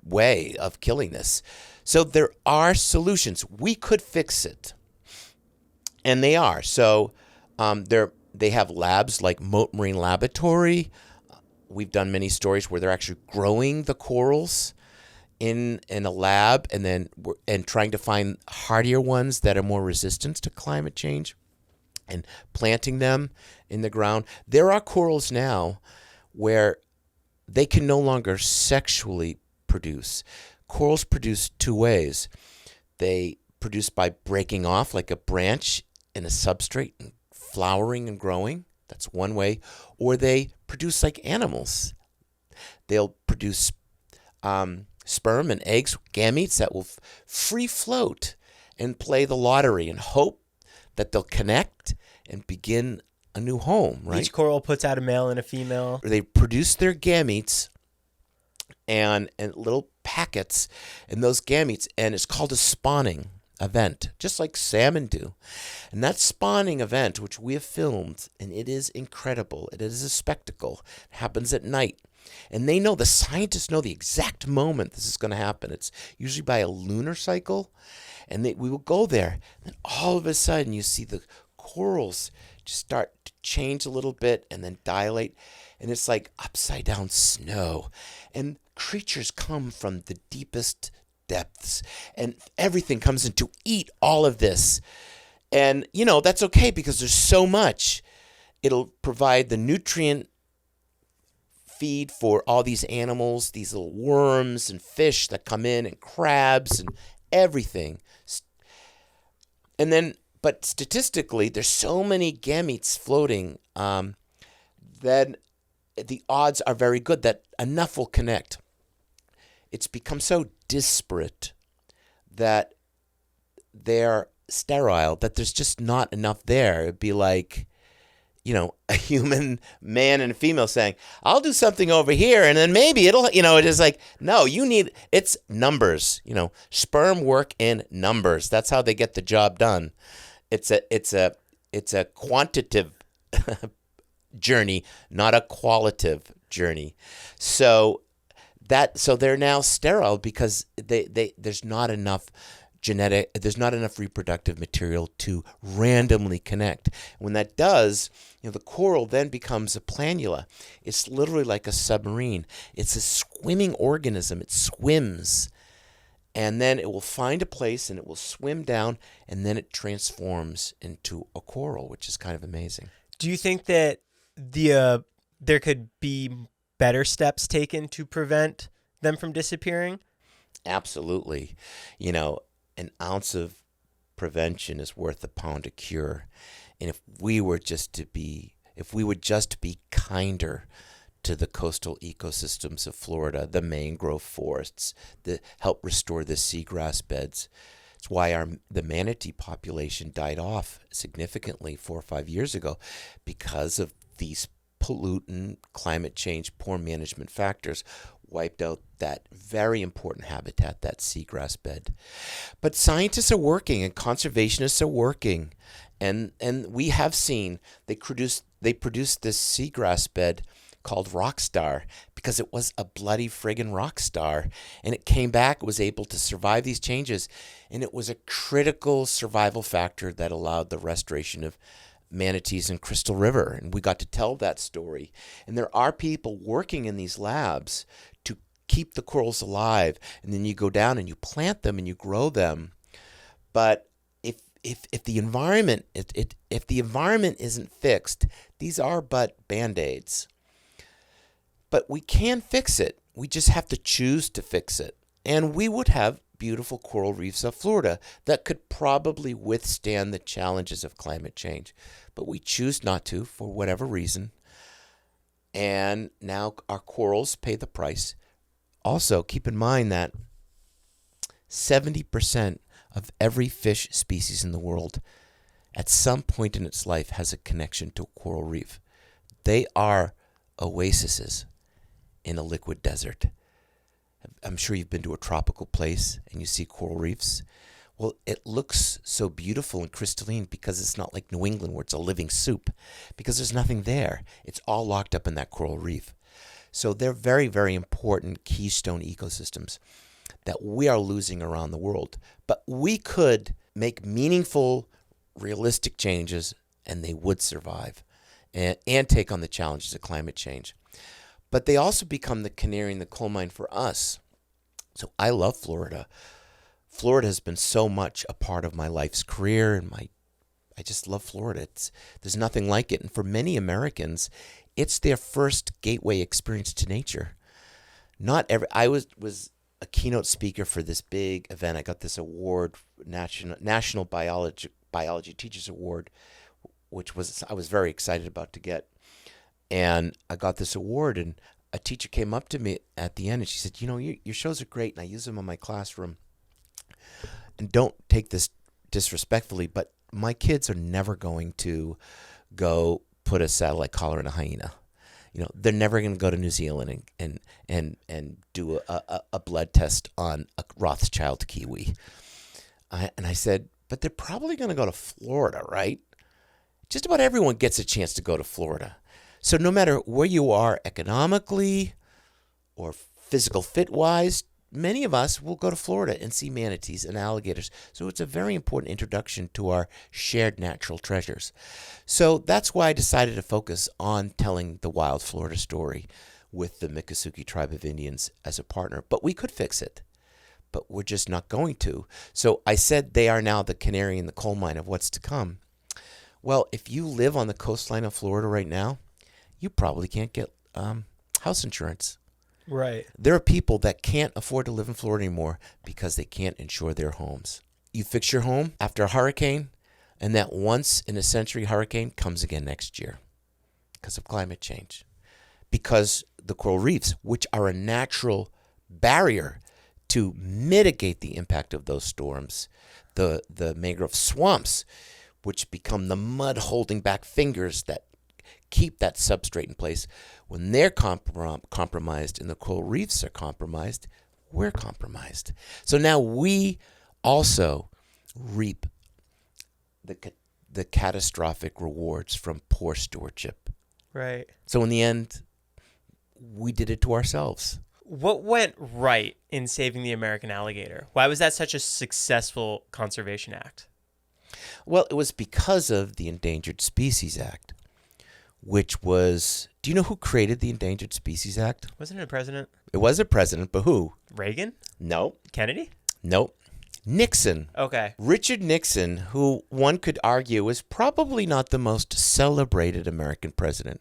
way of killing this. So there are solutions. We could fix it, and they are. So they have labs like Moat Marine Laboratory. We've done many stories where they're actually growing the corals in a lab, and trying to find hardier ones that are more resistant to climate change, and planting them in the ground. There are corals now where they can no longer sexually produce. Corals produce two ways. They produce by breaking off like a branch in a substrate and flowering and growing. That's one way. Or they produce like animals. They'll produce sperm and eggs, gametes that will free float and play the lottery and hope that they'll connect and begin a new home, right? Each coral puts out a male and a female. They produce their gametes and little packets and those gametes, and it's called a spawning event, just like salmon do. And that spawning event, which we have filmed, and it is incredible. It is a spectacle. It happens at night. And the scientists know the exact moment this is going to happen. It's usually by a lunar cycle. And we will go there. And all of a sudden, you see the corals just start to change a little bit and then dilate. And it's like upside down snow. And creatures come from the deepest depths. And everything comes in to eat all of this. And, that's okay because there's so much. It'll provide the nutrient feed for all these animals, these little worms and fish that come in, and crabs and everything. And then, but statistically, there's so many gametes floating that the odds are very good that enough will connect. It's become so disparate that they're sterile, that there's just not enough there. It'd be like, a human man and a female saying, I'll do something over here, and then maybe it'll, it is like, no, it's numbers, sperm work in numbers. That's how they get the job done. It's a quantitative journey, not a qualitative journey. So they're now sterile because there's not enough reproductive material to randomly connect. When that does, the coral then becomes a planula. It's literally like a submarine. It's a swimming organism. It swims, and then it will find a place and it will swim down, and then it transforms into a coral, which is kind of amazing. Do you think that there could be better steps taken to prevent them from disappearing? Absolutely. An ounce of prevention is worth a pound of cure. And if we were just to be kinder to the coastal ecosystems of Florida, the mangrove forests, that help restore the seagrass beds. It's why the manatee population died off significantly 4 or 5 years ago, because of these pollutant, climate change, poor management factors wiped out that very important habitat, that seagrass bed. But scientists are working and conservationists are working, and we have seen they produced this seagrass bed called Rockstar because it was a bloody friggin' rock star, and it came back, was able to survive these changes, and it was a critical survival factor that allowed the restoration of manatees in Crystal River, and we got to tell that story. And there are people working in these labs to keep the corals alive, and then you go down and you plant them and you grow them. But if the environment isn't fixed, these are but band-aids. But we can fix it. We just have to choose to fix it. And we would have beautiful coral reefs of Florida that could probably withstand the challenges of climate change. But we choose not to for whatever reason. And now our corals pay the price. Also, keep in mind that 70% of every fish species in the world at some point in its life has a connection to a coral reef. They are oases in a liquid desert. I'm sure you've been to a tropical place and you see coral reefs. Well, it looks so beautiful and crystalline because it's not like New England where it's a living soup, because there's nothing there. It's all locked up in that coral reef. So they're very, very important keystone ecosystems that we are losing around the world. But we could make meaningful, realistic changes, and they would survive and take on the challenges of climate change. But they also become the canary in the coal mine for us. So I love Florida. Florida has been so much a part of my life's career, and I just love Florida. There's nothing like it. And for many Americans, it's their first gateway experience to nature. I was a keynote speaker for this big event. I got this award, National Biology Teachers Award, which I was very excited about to get. And I got this award, and a teacher came up to me at the end, and she said, your shows are great, and I use them in my classroom. And don't take this disrespectfully, but my kids are never going to go put a satellite collar in a hyena. They're never going to go to New Zealand and do a blood test on a Rothschild kiwi. And I said, but they're probably going to go to Florida, right? Just about everyone gets a chance to go to Florida. So no matter where you are economically or physical fit-wise, many of us will go to Florida and see manatees and alligators. So it's a very important introduction to our shared natural treasures. So that's why I decided to focus on telling the wild Florida story with the Miccosukee tribe of Indians as a partner. But we could fix it, but we're just not going to. So I said they are now the canary in the coal mine of what's to come. Well, if you live on the coastline of Florida right now, you probably can't get house insurance. Right. There are people that can't afford to live in Florida anymore because they can't insure their homes. You fix your home after a hurricane, and that once-in-a-century hurricane comes again next year because of climate change. Because the coral reefs, which are a natural barrier to mitigate the impact of those storms, the mangrove swamps, which become the mud holding back fingers that keep that substrate in place. When they're compromised and the coral reefs are compromised, we're compromised. So now we also reap the catastrophic rewards from poor stewardship. Right. So in the end, we did it to ourselves. What went right in saving the American alligator? Why was that such a successful conservation act? Well, it was because of the Endangered Species Act, which was... Do you know who created the Endangered Species Act? Wasn't it a president? It was a president, but who? Reagan? No. Kennedy? Nope. Nixon. Okay. Richard Nixon, who one could argue was probably not the most celebrated American president.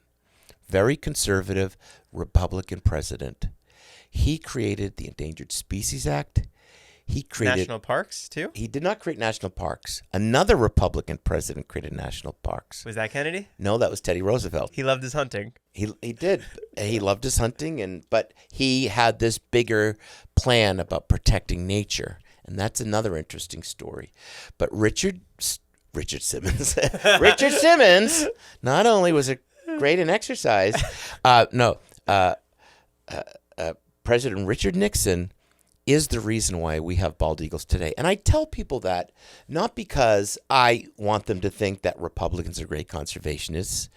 Very conservative Republican president. He created the Endangered Species Act. He created National parks, too? He did not create national parks. Another Republican president created national parks. Was that Kennedy? No, that was Teddy Roosevelt. He loved his hunting. He did. He loved his hunting, but he had this bigger plan about protecting nature, and that's another interesting story. But Richard Simmons, Richard Simmons, not only was it great in exercise, President Richard Nixon is the reason why we have bald eagles today. And I tell people that not because I want them to think that Republicans are great conservationists.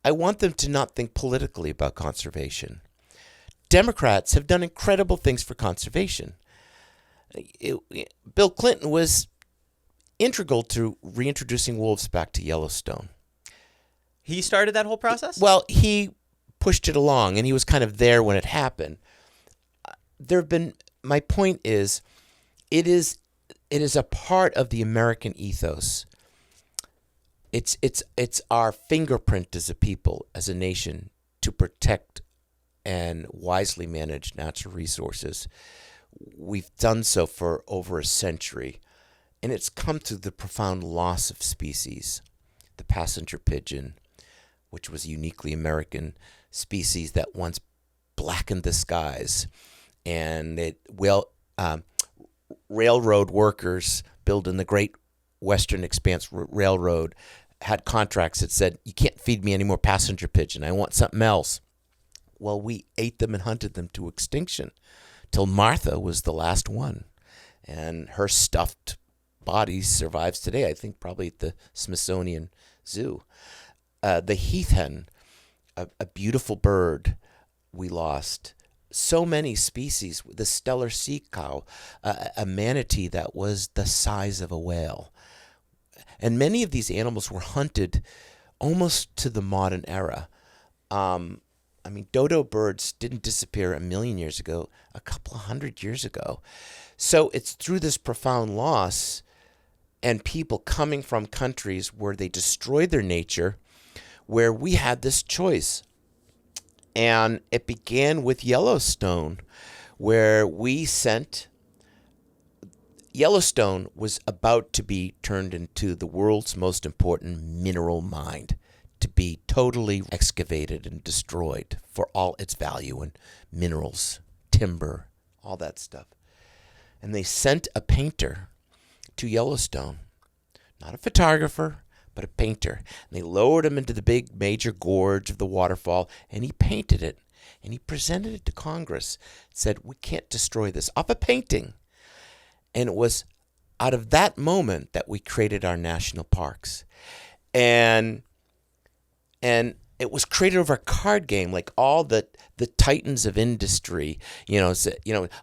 I want them to not think politically about conservation. Democrats have done incredible things for conservation. Bill Clinton was integral to reintroducing wolves back to Yellowstone. He started that whole process? Well, he pushed it along, and he was kind of there when it happened. My point is, it is a part of the American ethos. It's our fingerprint as a people, as a nation, to protect and wisely manage natural resources. We've done so for over a century, and it's come through the profound loss of species. The passenger pigeon, which was a uniquely American species that once blackened the skies, and railroad workers building the Great Western Expanse Railroad had contracts that said, you can't feed me any more passenger pigeon. I want something else. Well, we ate them and hunted them to extinction till Martha was the last one. And her stuffed body survives today, I think probably at the Smithsonian Zoo. The heath hen, a beautiful bird we lost. So many species, the stellar sea cow, a manatee that was the size of a whale. And many of these animals were hunted almost to the modern era. Dodo birds didn't disappear 1 million years ago, a couple of 100 years ago. So it's through this profound loss and people coming from countries where they destroyed their nature where we had this choice. And it began with Yellowstone, where Yellowstone was about to be turned into the world's most important mineral mine, to be totally excavated and destroyed for all its value and minerals, timber, all that stuff. And they sent a painter to Yellowstone, not a photographer, but a painter. And they lowered him into the big major gorge of the waterfall, and he painted it. And he presented it to Congress, said, we can't destroy this, off a painting. And it was out of that moment that we created our national parks. And it was created over a card game, like all the titans of industry, all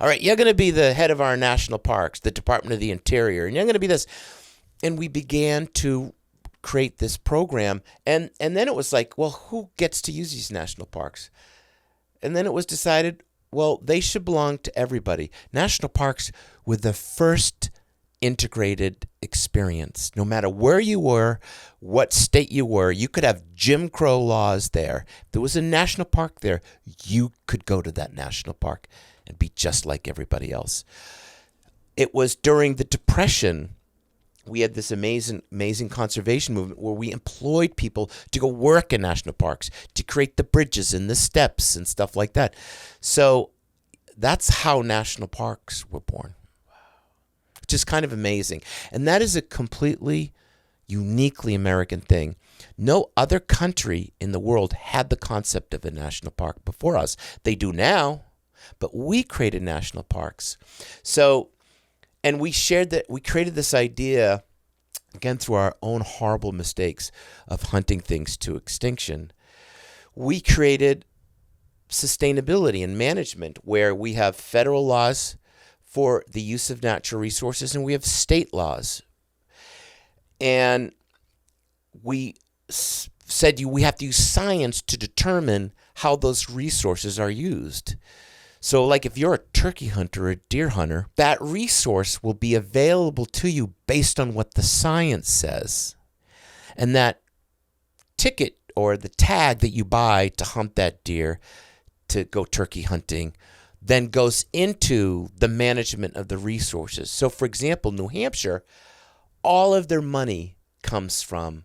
right, you're going to be the head of our national parks, the Department of the Interior, and you're going to be this. And we began to create this program, and then it was like, well, who gets to use these national parks? And then it was decided, well, they should belong to everybody. National parks were the first integrated experience. No matter where you were, what state you were, you could have Jim Crow laws there. If there was a national park there, you could go to that national park and be just like everybody else. It was during the Depression we had this amazing conservation movement where we employed people to go work in national parks, to create the bridges and the steps and stuff like that. So that's how national parks were born. Which is kind of amazing. And that is a completely uniquely American thing. No other country in the world had the concept of a national park before us. They do now, but we created national parks. So, and we created this idea, again, through our own horrible mistakes of hunting things to extinction. We created sustainability and management where we have federal laws for the use of natural resources and we have state laws. And we said we have to use science to determine how those resources are used. So like if you're a turkey hunter or a deer hunter, that resource will be available to you based on what the science says. And that ticket or the tag that you buy to hunt that deer, to go turkey hunting, then goes into the management of the resources. So, for example, New Hampshire, all of their money comes from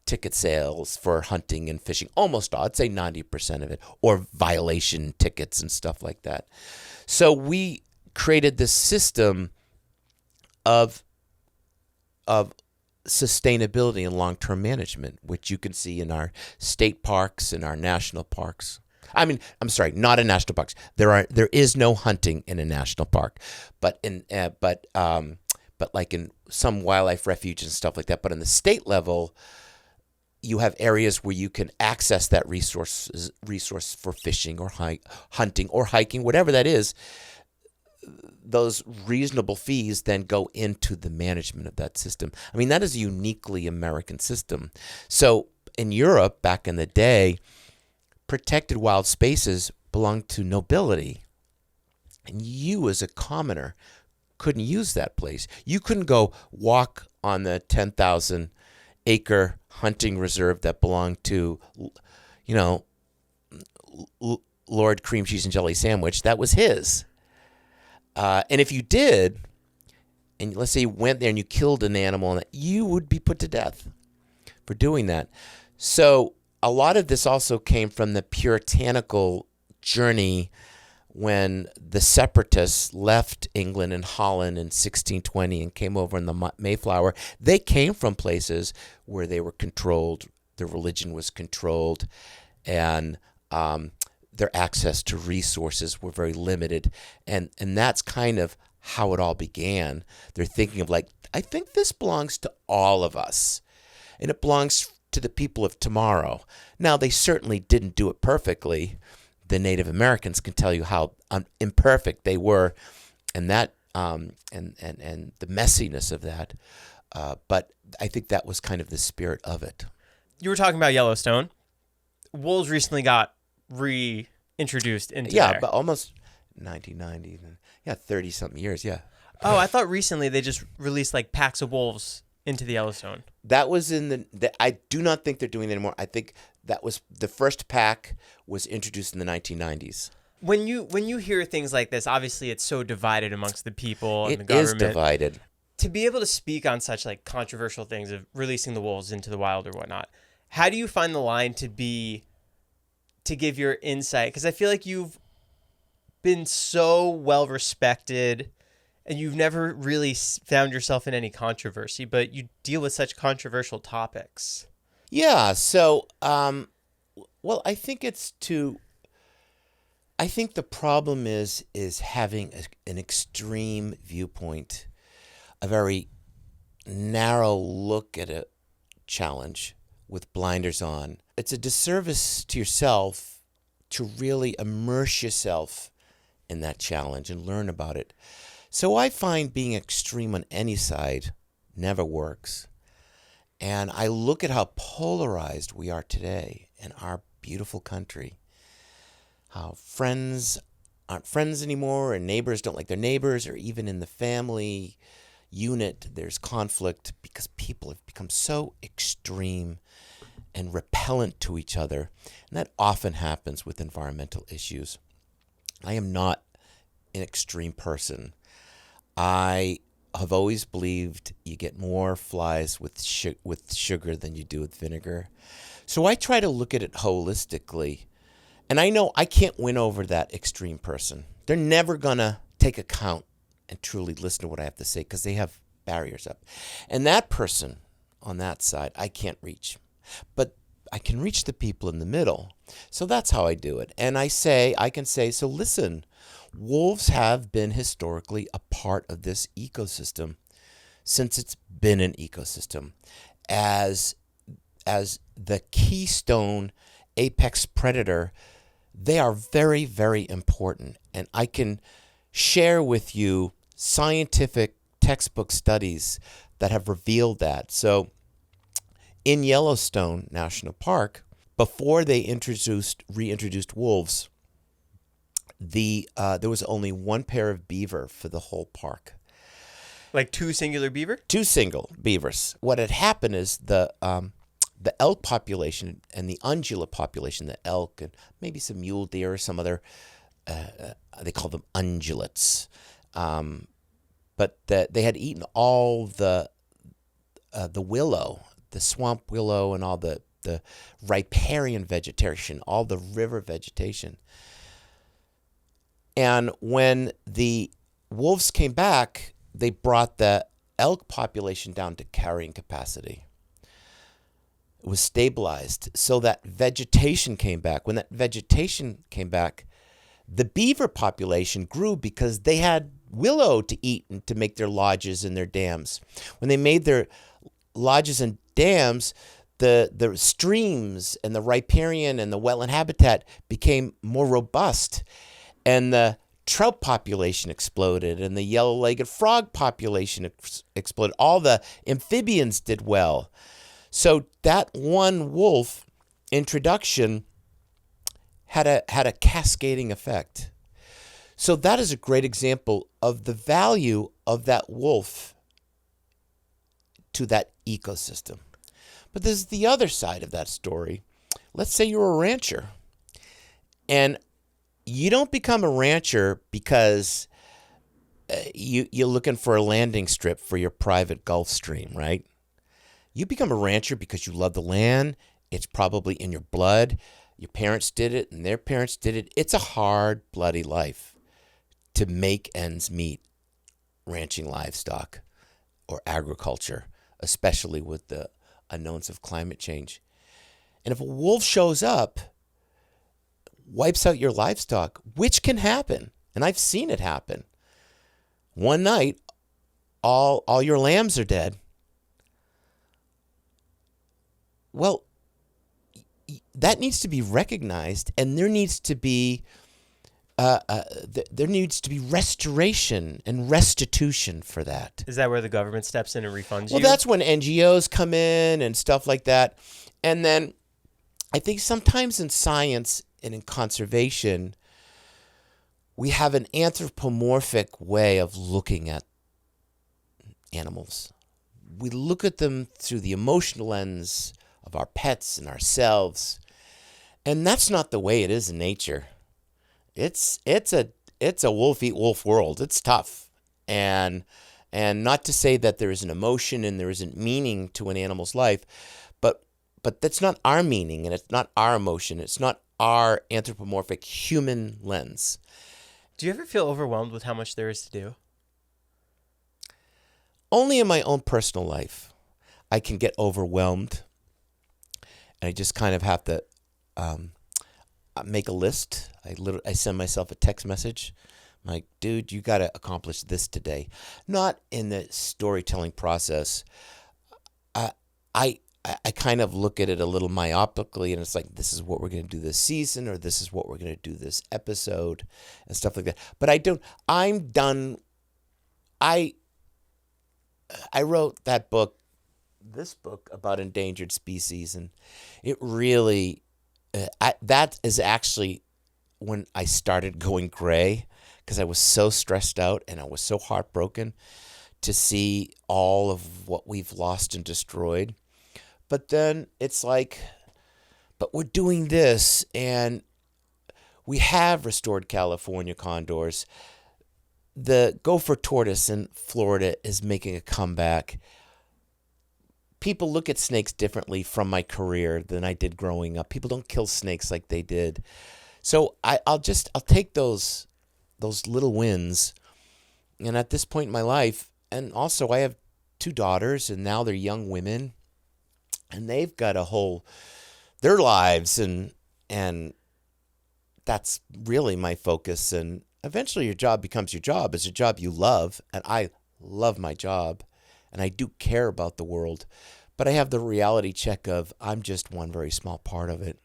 ticket sales for hunting and fishing. Almost all, I'd say 90% of it, or violation tickets and stuff like that. So we created this system of sustainability and long-term management, which you can see in our state parks and our national parks. I mean, I'm sorry, not in national parks. There is no hunting in a national park, but like in some wildlife refuge and stuff like that. But on the state level, you have areas where you can access that resource for fishing or hunting or hiking, whatever that is. Those reasonable fees then go into the management of that system. I mean, that is a uniquely American system. So in Europe, back in the day, protected wild spaces belonged to nobility. And you as a commoner couldn't use that place. You couldn't go walk on the 10,000 acre hunting reserve that belonged to, Lord Cream Cheese and Jelly Sandwich. That was his. And if you did, and let's say you went there and you killed an animal, you would be put to death for doing that. So a lot of this also came from the puritanical journey when the separatists left England and Holland in 1620 and came over in the Mayflower. They came from places where they were controlled, their religion was controlled, and their access to resources were very limited. And that's kind of how it all began. They're thinking of like, I think this belongs to all of us, and it belongs to the people of tomorrow. Now, they certainly didn't do it perfectly. The Native Americans can tell you how imperfect they were, and that and the messiness of that. But I think that was kind of the spirit of it. You were talking about Yellowstone. Wolves recently got reintroduced into there. But almost 1990. 30-something years, yeah. Oh, I thought recently they just released like packs of wolves into the Yellowstone. That was I do not think they're doing that anymore. I think that was the first pack was introduced in the 1990s. When you hear things like this, obviously it's so divided amongst the people and the government. It is divided. To be able to speak on such like controversial things of releasing the wolves into the wild or whatnot, how do you find the line to give your insight? Because I feel like you've been so well respected and you've never really found yourself in any controversy, but you deal with such controversial topics. Yeah. So, I think I think the problem is having an extreme viewpoint, a very narrow look at a challenge with blinders on. It's a disservice to yourself to really immerse yourself in that challenge and learn about it. So I find being extreme on any side never works. And I look at how polarized we are today in our beautiful country. How friends aren't friends anymore, and neighbors don't like their neighbors, or even in the family unit, there's conflict because people have become so extreme and repellent to each other. And that often happens with environmental issues. I am not an extreme person. I have always believed you get more flies with sugar than you do with vinegar. So I try to look at it holistically. And I know I can't win over that extreme person. They're never going to take account and truly listen to what I have to say because they have barriers up. And that person on that side, I can't reach. But I can reach the people in the middle. So that's how I do it. And I can say, so listen, wolves have been historically a part of this ecosystem since it's been an ecosystem. As the keystone apex predator, they are very, very important. And I can share with you scientific textbook studies that have revealed that. So in Yellowstone National Park, before they reintroduced wolves, there was only one pair of beaver for the whole park. Like two singular beaver? Two single beavers. What had happened is the elk population and the ungulate population, the elk and maybe some mule deer or some other they call them ungulates. But they had eaten all the willow, the swamp willow, and all the riparian vegetation, all the river vegetation. And when the wolves came back, they brought the elk population down to carrying capacity. It was stabilized so that vegetation came back. When that vegetation came back, the beaver population grew because they had willow to eat and to make their lodges and their dams. When they made their lodges and dams, the streams and the riparian and the wetland habitat became more robust, and the trout population exploded, and the yellow-legged frog population exploded. All the amphibians did well. So that one wolf introduction had a cascading effect. So that is a great example of the value of that wolf to that ecosystem. But there's the other side of that story. Let's say you're a rancher, and you don't become a rancher because you're looking for a landing strip for your private Gulf Stream, right? You become a rancher because you love the land. It's probably in your blood. Your parents did it, and their parents did it. It's a hard, bloody life to make ends meet ranching livestock or agriculture, especially with the unknowns of climate change. And if a wolf shows up, wipes out your livestock, which can happen, and I've seen it happen. One night, all your lambs are dead. Well, that needs to be recognized, and there needs to be restoration and restitution for that. Is that where the government steps in and refunds you? Well, that's when NGOs come in and stuff like that. And then I think sometimes in science and in conservation, we have an anthropomorphic way of looking at animals. We look at them through the emotional lens of our pets and ourselves. And that's not the way it is in nature. It's a wolf eat wolf world. It's tough. And not to say that there isn't emotion and there isn't meaning to an animal's life, but that's not our meaning, and it's not our emotion. It's not our anthropomorphic human lens. Do you ever feel overwhelmed with how much there is to do? Only in my own personal life, I can get overwhelmed, and I just kind of have to make a list. I send myself a text message. I'm like, dude, you got to accomplish this today. Not in the storytelling process. I kind of look at it a little myopically, and it's like, this is what we're going to do this season, or this is what we're going to do this episode, and stuff like that. But I'm done. I wrote this book about endangered species, and it really, that is actually when I started going gray, because I was so stressed out and I was so heartbroken to see all of what we've lost and destroyed. But then it's like, but we're doing this, and we have restored California condors. The gopher tortoise in Florida is making a comeback. People look at snakes differently from my career than I did growing up. People don't kill snakes like they did. So I'll take those little wins. And at this point in my life, and also I have 2 daughters, and now they're young women, and they've got their lives, and that's really my focus. And eventually your job becomes your job. It's a job you love, and I love my job, and I do care about the world, but I have the reality check of I'm just one very small part of it.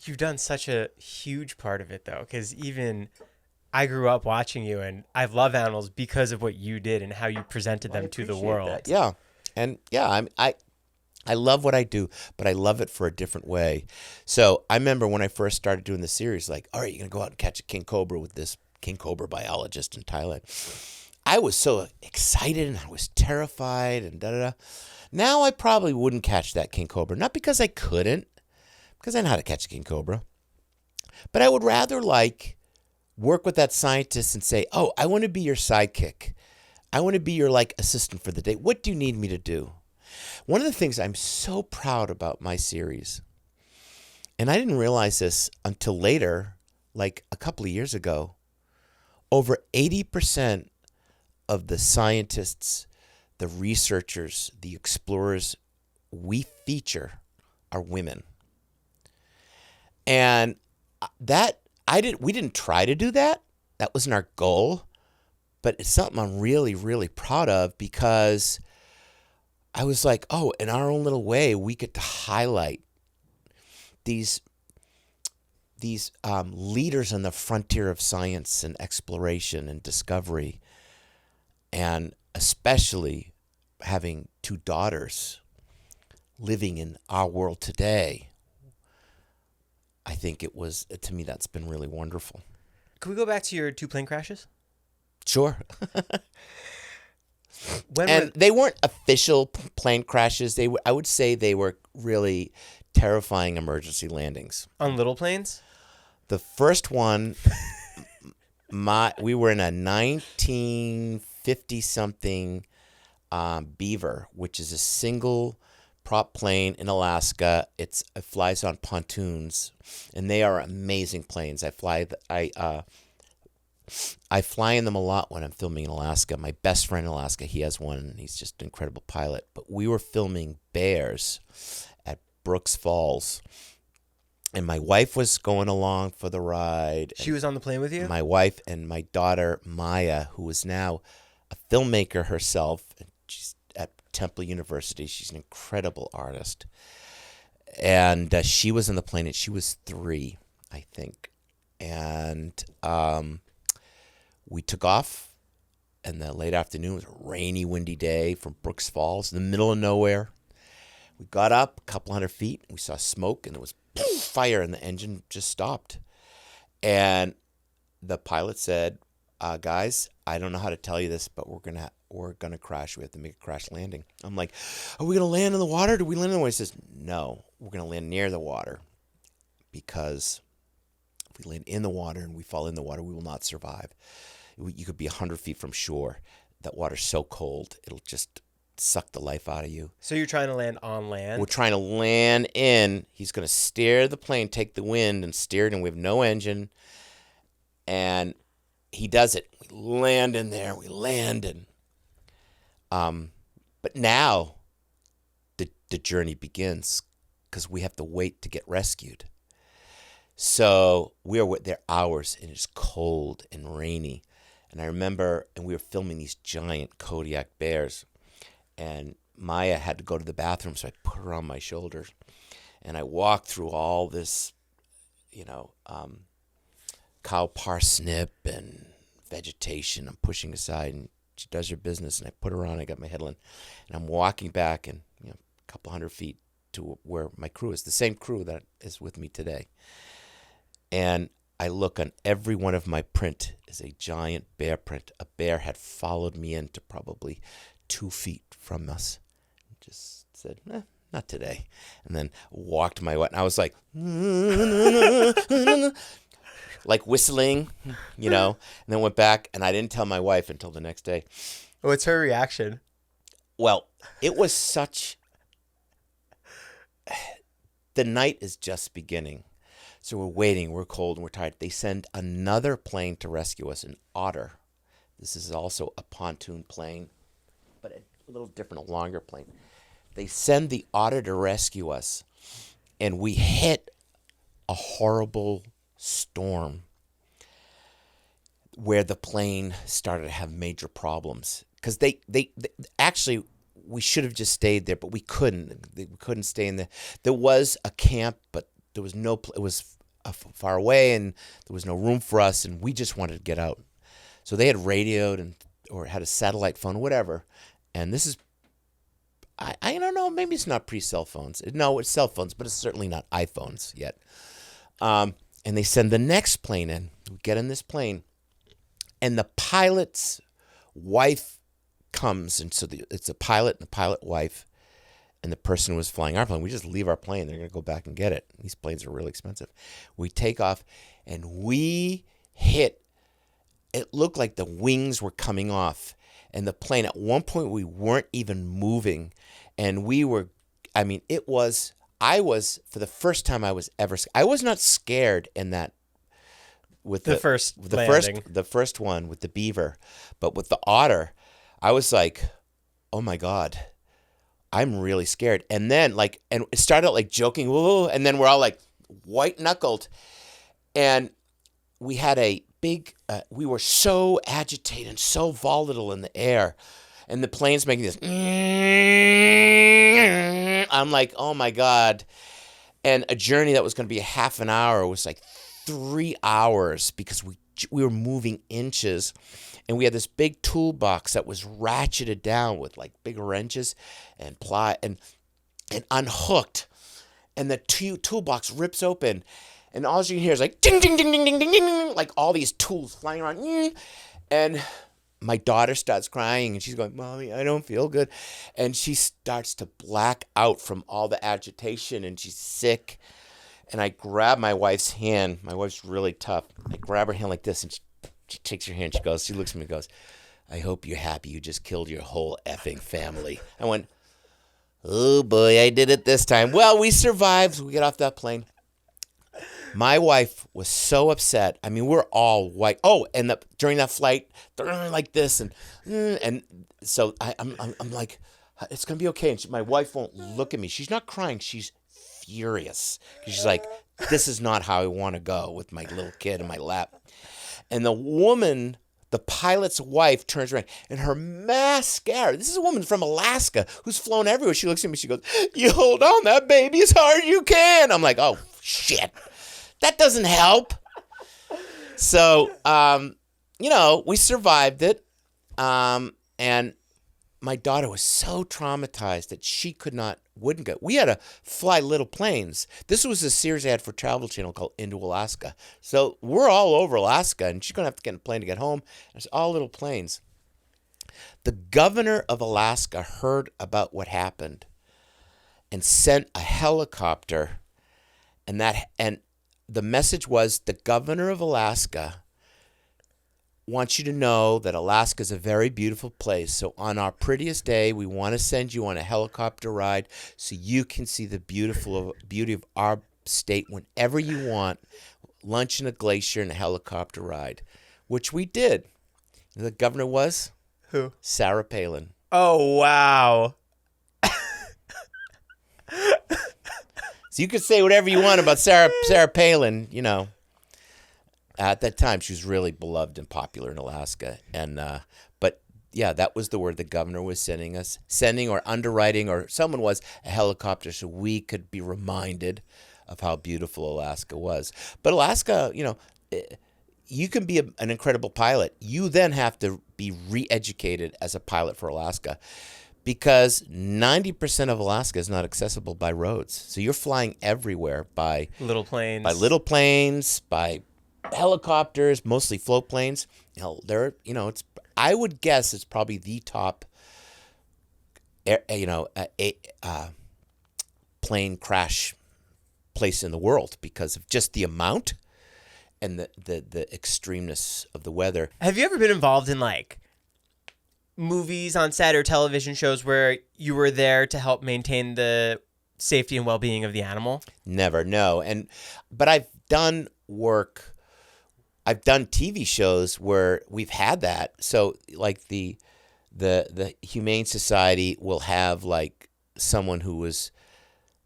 You've done such a huge part of it, though, because even I grew up watching you, and I love animals because of what you did and how you presented them to the world. That. Yeah. And yeah, I love what I do, but I love it for a different way. So I remember when I first started doing the series, like, all right, you're going to go out and catch a king cobra with this king cobra biologist in Thailand. I was so excited, and I was terrified, and da-da-da. Now I probably wouldn't catch that king cobra. Not because I couldn't, because I know how to catch a king cobra. But I would rather like work with that scientist and say, oh, I want to be your sidekick. I want to be your like assistant for the day. What do you need me to do? One of the things I'm so proud about my series, and I didn't realize this until later, like a couple of years ago, over 80% of the scientists, the researchers, the explorers we feature are women. And we didn't try to do that. That wasn't our goal. But it's something I'm really, really proud of, because I was like, oh, in our own little way, we get to highlight these leaders on the frontier of science and exploration and discovery. And especially having two daughters living in our world today, I think it was, to me, that's been really wonderful. Can we go back to your 2 plane crashes? Sure. They weren't official plane crashes. I would say they were really terrifying emergency landings. On little planes? The first one, we were in a 1950-something Beaver, which is a single prop plane in Alaska. It flies on pontoons, and they are amazing planes. I fly in them a lot when I'm filming in Alaska. My best friend in Alaska, he has one, and he's just an incredible pilot. But we were filming bears at Brooks Falls, and my wife was going along for the ride. She was on the plane with you? My wife and my daughter, Maya, who is now a filmmaker herself. She's at Temple University. She's an incredible artist. And she was in the plane, and she was 3, I think. And we took off in the late afternoon. It was a rainy, windy day from Brooks Falls in the middle of nowhere. We got up a couple hundred feet, and we saw smoke, and there was fire, and the engine just stopped. And the pilot said, guys, I don't know how to tell you this, but we're gonna crash. We have to make a crash landing. I'm like, are we gonna land in the water? Do we land in the water? He says, no, we're gonna land near the water, because if we land in the water and we fall in the water, we will not survive. You could be 100 feet from shore. That water's so cold, it'll just suck the life out of you. So you're trying to land on land? We're trying to land in. He's going to steer the plane, take the wind and steer it, and we have no engine. And he does it. We land in there. We land in. But now the journey begins, because we have to wait to get rescued. So we are there hours, and it's cold and rainy. And I remember, and we were filming these giant Kodiak bears, and Maya had to go to the bathroom, so I put her on my shoulder, and I walked through all this, cow parsnip and vegetation. I'm pushing aside, and she does her business, and I put her on. I got my headlamp, and I'm walking back, and a couple hundred feet to where my crew is, the same crew that is with me today. And I look on every one of my print is a giant bear print. A bear had followed me into probably 2 feet from us. Just said, not today. And then walked my way. And I was like, like whistling, and then went back. And I didn't tell my wife until the next day. What's her reaction? Well, it was such... The night is just beginning. So we're waiting, we're cold, and we're tired. They send another plane to rescue us, an Otter. This is also a pontoon plane, but a little different, a longer plane. They send the Otter to rescue us, and we hit a horrible storm where the plane started to have major problems. Because they actually, we should have just stayed there, but we couldn't. We couldn't stay in there. There was a camp, but there was no, it was far away, and there was no room for us, and we just wanted to get out. So they had radioed or had a satellite phone, whatever. And this is, I don't know, maybe it's not pre-cell phones. No, it's cell phones, but it's certainly not iPhones yet. And they send the next plane in. We get in this plane, and the pilot's wife comes, and so it's a pilot and the pilot wife, and the person who was flying our plane. We just leave our plane. They're going to go back and get it. These planes are really expensive. We take off, and we hit it looked like the wings were coming off. And the plane, at one point, we weren't even moving. And we were, I mean, I was, for the first time I was ever, I was not scared in that, with the first one with the beaver. But with the otter, I was like, oh my God, I'm really scared. And then and it started out like joking, whoa, and then we're all like white knuckled. And we had a big, we were so agitated and so volatile in the air. And the plane's making this, I'm like, oh my God. And a journey that was going to be a half an hour was like 3 hours because we were moving inches. And we had this big toolbox that was ratcheted down with like big wrenches and ply and unhooked. And the toolbox rips open. And all you can hear is like ding, ding, ding, ding, ding, ding, ding, like all these tools flying around. And my daughter starts crying and she's going, Mommy, I don't feel good. And she starts to black out from all the agitation and she's sick. And I grab my wife's hand. My wife's really tough. I grab her hand like this and she takes her hand. She looks at me and goes, I hope you're happy you just killed your whole effing family. I went, oh boy, I did it this time. Well, we survived. We get off that plane. My wife was so upset. I mean, we're all white. Oh, and during that flight, they're like this, and so I'm like, it's gonna be okay. And my wife won't look at me. She's not crying. She's furious. She's like, this is not how I want to go with my little kid in my lap. And the pilot's wife, turns around, and her mascara. This is a woman from Alaska who's flown everywhere. She looks at me. She goes, "You hold on that baby as hard as you can." I'm like, oh shit. That doesn't help. So, we survived it. And my daughter was so traumatized that she wouldn't go. We had to fly little planes. This was a series I had for Travel Channel called Into Alaska. So we're all over Alaska, and she's going to have to get in a plane to get home. It's all little planes. The governor of Alaska heard about what happened and sent a helicopter, and the message was, the governor of Alaska wants you to know that Alaska is a very beautiful place. So on our prettiest day, we want to send you on a helicopter ride so you can see the beauty of our state whenever you want. Lunch in a glacier and a helicopter ride, which we did. The governor was? Who? Sarah Palin. Oh, wow. So you could say whatever you want about Sarah Palin, At that time, she was really beloved and popular in Alaska. And but yeah, that was the word the governor was sending or underwriting, or someone was, a helicopter so we could be reminded of how beautiful Alaska was. But Alaska, you can be an incredible pilot. You then have to be re-educated as a pilot for Alaska, because 90% of Alaska is not accessible by roads. So you're flying everywhere by little planes, by helicopters, mostly float planes. I would guess it's probably the top, plane crash place in the world because of just the amount and the extremeness of the weather. Have you ever been involved in movies on set or television shows where you were there to help maintain the safety and well-being of the animal? Never, no. But I've done work. I've done TV shows where we've had that. So like the Humane Society will have someone who was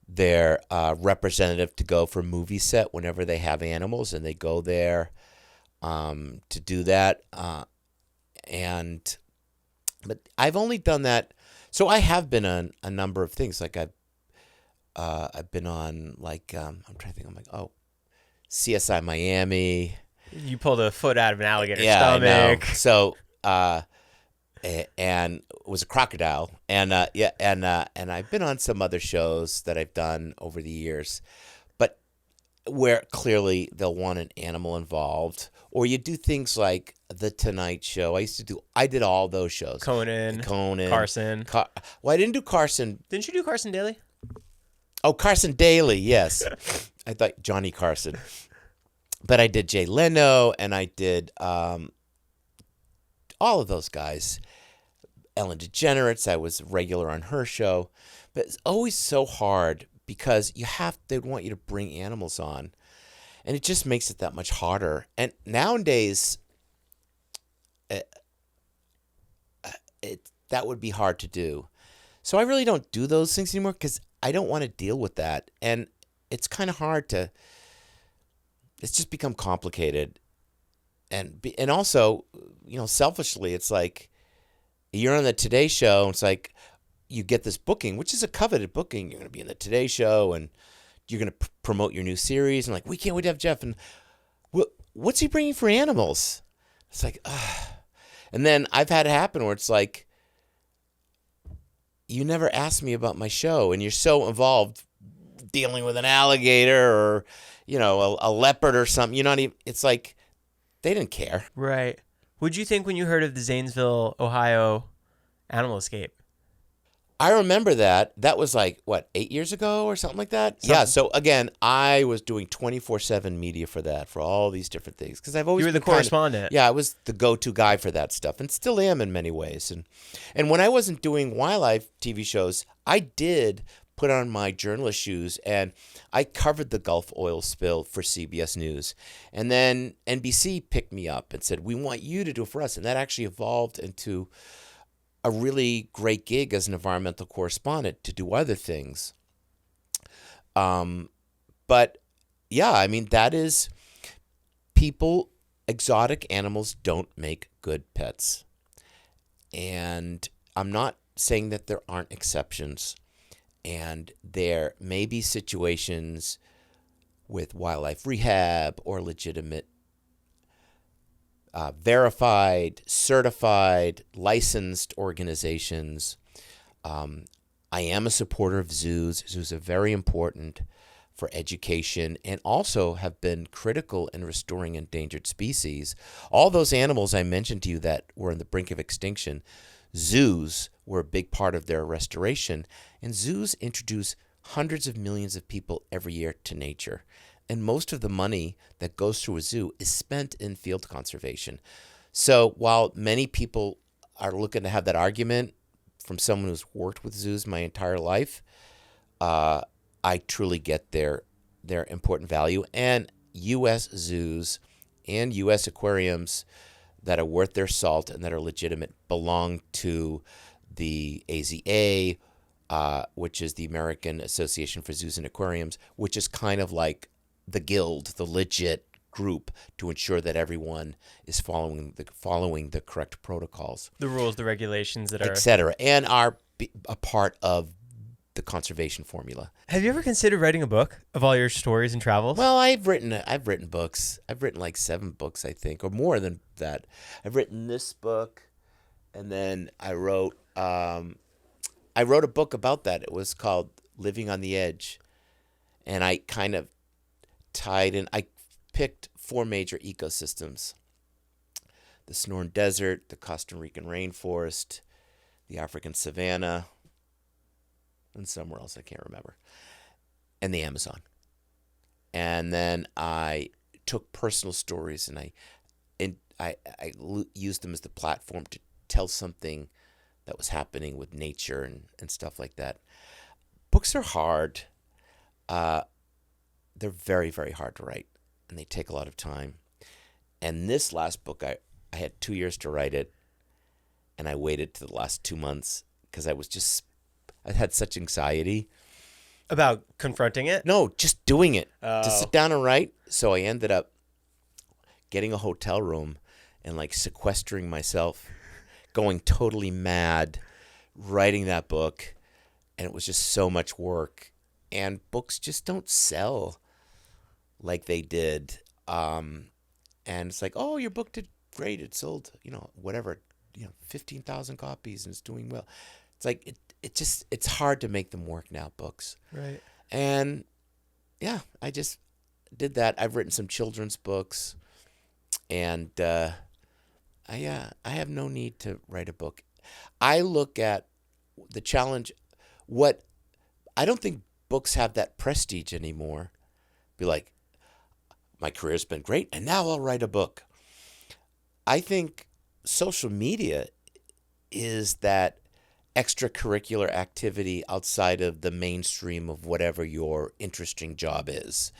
their representative to go for a movie set whenever they have animals, and they go there to do that. But I've only done that. So I have been on a number of things. I've been on I'm trying to think. I'm like, CSI Miami. You pulled a foot out of an alligator's stomach. I know. So and it was a crocodile. And and I've been on some other shows that I've done over the years, but where clearly they'll want an animal involved. Or you do things like The Tonight Show. I did all those shows. Conan. Carson. I didn't do Carson. Didn't you do Carson Daly? Oh, Carson Daly, yes. I thought Johnny Carson. But I did Jay Leno, and I did all of those guys. Ellen DeGeneres, I was regular on her show. But it's always so hard because they want you to bring animals on. And it just makes it that much harder. And nowadays, that would be hard to do. So I really don't do those things anymore because I don't want to deal with that. And it's kind of hard to, it's just become complicated. And also, selfishly, it's like you're on the Today Show. And it's like you get this booking, which is a coveted booking. You're going to be in the Today Show and you're going to promote your new series. And like, we can't wait to have Jeff. And what's he bringing for animals? It's like, ugh. And then I've had it happen where it's like, you never asked me about my show, and you're so involved dealing with an alligator or, a leopard or something. You're not even, it's like, they didn't care. Right. What'd you think when you heard of the Zanesville, Ohio animal escape? I remember that. That was like, 8 years ago or something like that? Yeah, so again, I was doing 24/7 media for that, for all these different things. Because I've always You were the correspondent. I was the go-to guy for that stuff, and still am in many ways. And when I wasn't doing wildlife TV shows, I did put on my journalist shoes, and I covered the Gulf oil spill for CBS News. And then NBC picked me up and said, we want you to do it for us. And that actually evolved into a really great gig as an environmental correspondent to do other things. But yeah, I mean, that is exotic animals don't make good pets. And I'm not saying that there aren't exceptions. And there may be situations with wildlife rehab or legitimate verified, certified, licensed organizations. I am a supporter of zoos. Zoos are very important for education and also have been critical in restoring endangered species. All those animals I mentioned to you that were on the brink of extinction, zoos were a big part of their restoration. And zoos introduce hundreds of millions of people every year to nature. And most of the money that goes through a zoo is spent in field conservation. So while many people are looking to have that argument from someone who's worked with zoos my entire life, I truly get their important value. And U.S. zoos and U.S. aquariums that are worth their salt and that are legitimate belong to the AZA, which is the American Association for Zoos and Aquariums, which is kind of like the guild, the legit group to ensure that everyone is following the correct protocols, The rules, the regulations that are, et cetera, and are a part of the conservation formula. Have you ever considered writing a book of all your stories and travels? Well, I've written books. I've written like 7 books, I think, or more than that. I've written this book, and then I wrote a book about that. It was called Living on the Edge, and I kind of tied in. I picked 4 major ecosystems: the Sonoran Desert, the Costa Rican rainforest, the African savanna, and somewhere else I can't remember, and the Amazon. And then I took personal stories and I used them as the platform to tell something that was happening with nature and stuff like that. Books are hard. They're very, very hard to write, and they take a lot of time. And this last book, I had 2 years to write it, and I waited to the last 2 months because I had such anxiety. About confronting it? No, just doing it. Oh. To sit down and write. So I ended up getting a hotel room and like sequestering myself, going totally mad, writing that book. And it was just so much work. And books just don't sell like they did. And it's like, oh, your book did great. It sold, 15,000 copies and it's doing well. It's like, it's hard to make them work now, books. Right. And yeah, I just did that. I've written some children's books, and I have no need to write a book. I look at the challenge. I don't think books have that prestige anymore. Be like, my career's been great, and now I'll write a book. I think social media is that extracurricular activity outside of the mainstream of whatever your interesting job is,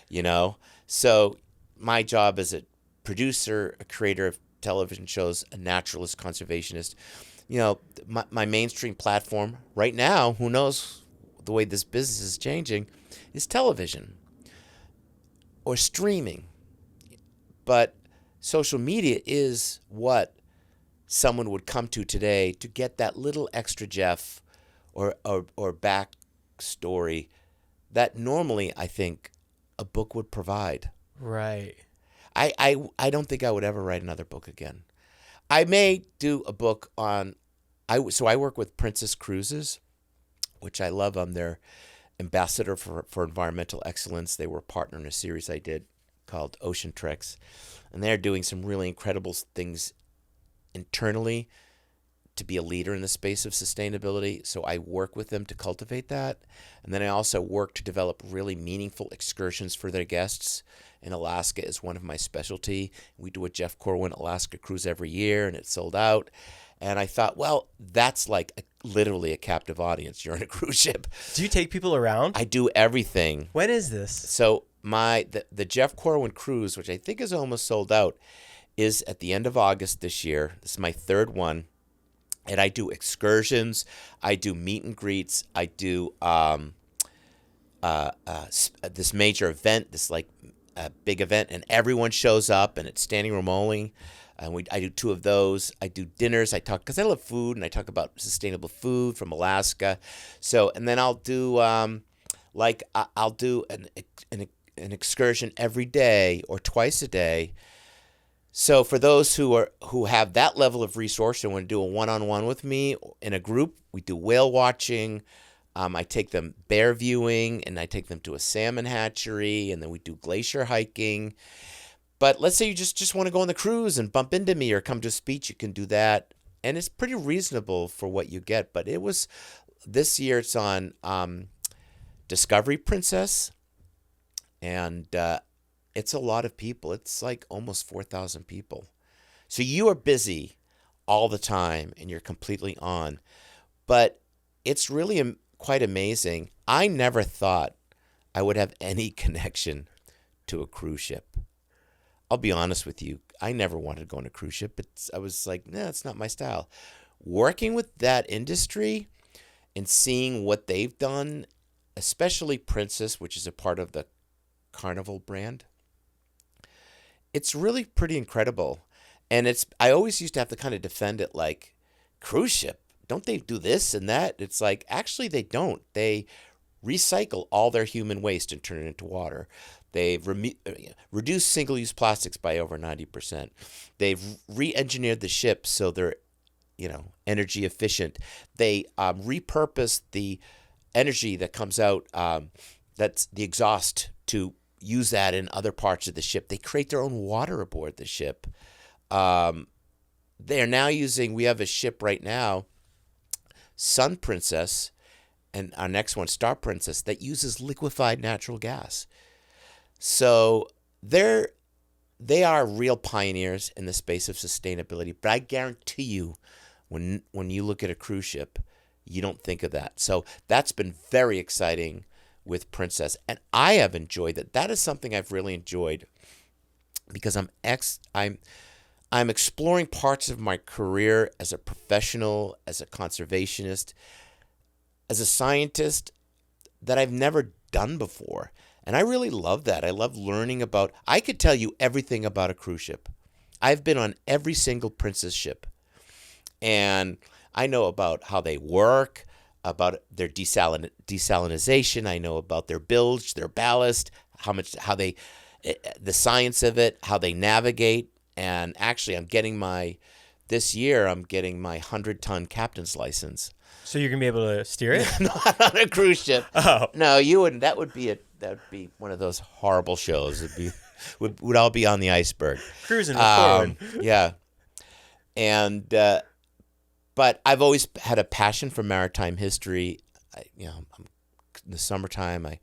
you know? So my job as a producer, a creator of television shows, a naturalist, conservationist, you know, my mainstream platform right now, who knows the way this business is changing, is television or streaming. But social media is what someone would come to today to get that little extra Jeff or backstory that normally I think a book would provide. Right. I don't think I would ever write another book again. I may do a book on I work with Princess Cruises, which I love. I'm their ambassador for environmental excellence. They were a partner in a series I did called Ocean Treks, and they're doing some really incredible things internally to be a leader in the space of sustainability. So I work with them to cultivate that. And then I also work to develop really meaningful excursions for their guests. And Alaska is one of my specialty. We do a Jeff Corwin Alaska cruise every year, and it's sold out. And I thought, well, that's like literally a captive audience. You're on a cruise ship. Do you take people around? I do everything. When is this? So the Jeff Corwin cruise, which I think is almost sold out, is at the end of August this year. This is my third one. And I do excursions. I do meet and greets. I do this major event, this like big event, and everyone shows up, and it's standing room only. And I do 2 of those. I do dinners. I talk because I love food, and I talk about sustainable food from Alaska. So, and then I'll do I'll do an excursion every day or twice a day. So for those who have that level of resource and want to do a one-on-one with me in a group, we do whale watching. I take them bear viewing, and I take them to a salmon hatchery, and then we do glacier hiking. But let's say you just want to go on the cruise and bump into me or come to a speech, you can do that. And it's pretty reasonable for what you get. But this year it's on Discovery Princess, and it's a lot of people. It's like almost 4,000 people. So you are busy all the time, and you're completely on. But it's really quite amazing. I never thought I would have any connection to a cruise ship. I'll be honest with you. I never wanted to go on a cruise ship. I was like, nah, it's not my style. Working with that industry and seeing what they've done, especially Princess, which is a part of the Carnival brand, it's really pretty incredible. And I always used to have to kind of defend it like, cruise ship, don't they do this and that? It's like, actually they don't. They recycle all their human waste and turn it into water. They've reduced single-use plastics by over 90%. They've re-engineered the ship so they're, energy efficient. They repurpose the energy that comes out, that's the exhaust, to use that in other parts of the ship. They create their own water aboard the ship. They are now we have a ship right now, Sun Princess, and our next one, Star Princess, that uses liquefied natural gas. So they are real pioneers in the space of sustainability. But I guarantee you, when you look at a cruise ship, you don't think of that. So that's been very exciting with Princess, and I have enjoyed that. That is something I've really enjoyed because I'm exploring parts of my career as a professional, as a conservationist, as a scientist that I've never done before. And I really love that. I love learning I could tell you everything about a cruise ship. I've been on every single Princess ship. And I know about how they work, about their desalinization. I know about their bilge, their ballast, the science of it, how they navigate. And actually, this year, I'm getting my 100-ton captain's license. So you're going to be able to steer it? Not on a cruise ship. Oh. No, you wouldn't. That would be one of those horrible shows. Would all be on the iceberg. Cruising with Corwin. Yeah. And but I've always had a passion for maritime history. In the summertime, I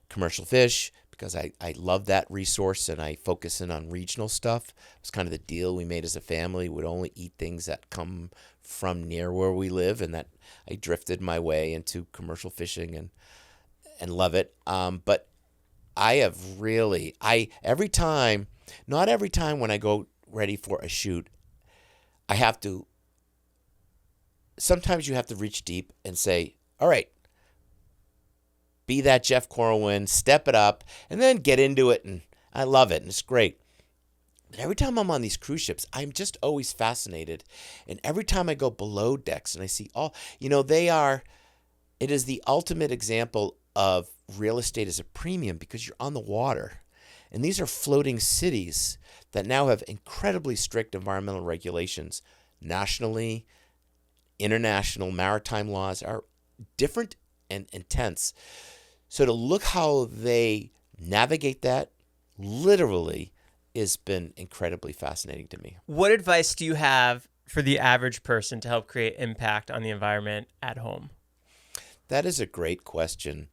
commercial fish because I love that resource and I focus in on regional stuff. It's kind of the deal we made as a family. We'd only eat things that come from near where we live, and that I drifted my way into commercial fishing and love it. But I have really, every time, not every time when I go ready for a shoot, I have to, sometimes you have to reach deep and say, all right, be that Jeff Corwin, step it up, and then get into it. And I love it, and it's great. But every time I'm on these cruise ships, I'm just always fascinated. And every time I go below decks and I see it is the ultimate example of real estate as a premium because you're on the water. And these are floating cities that now have incredibly strict environmental regulations. Nationally, international maritime laws are different and intense. So to look how they navigate that literally has been incredibly fascinating to me. What advice do you have for the average person to help create impact on the environment at home? That is a great question.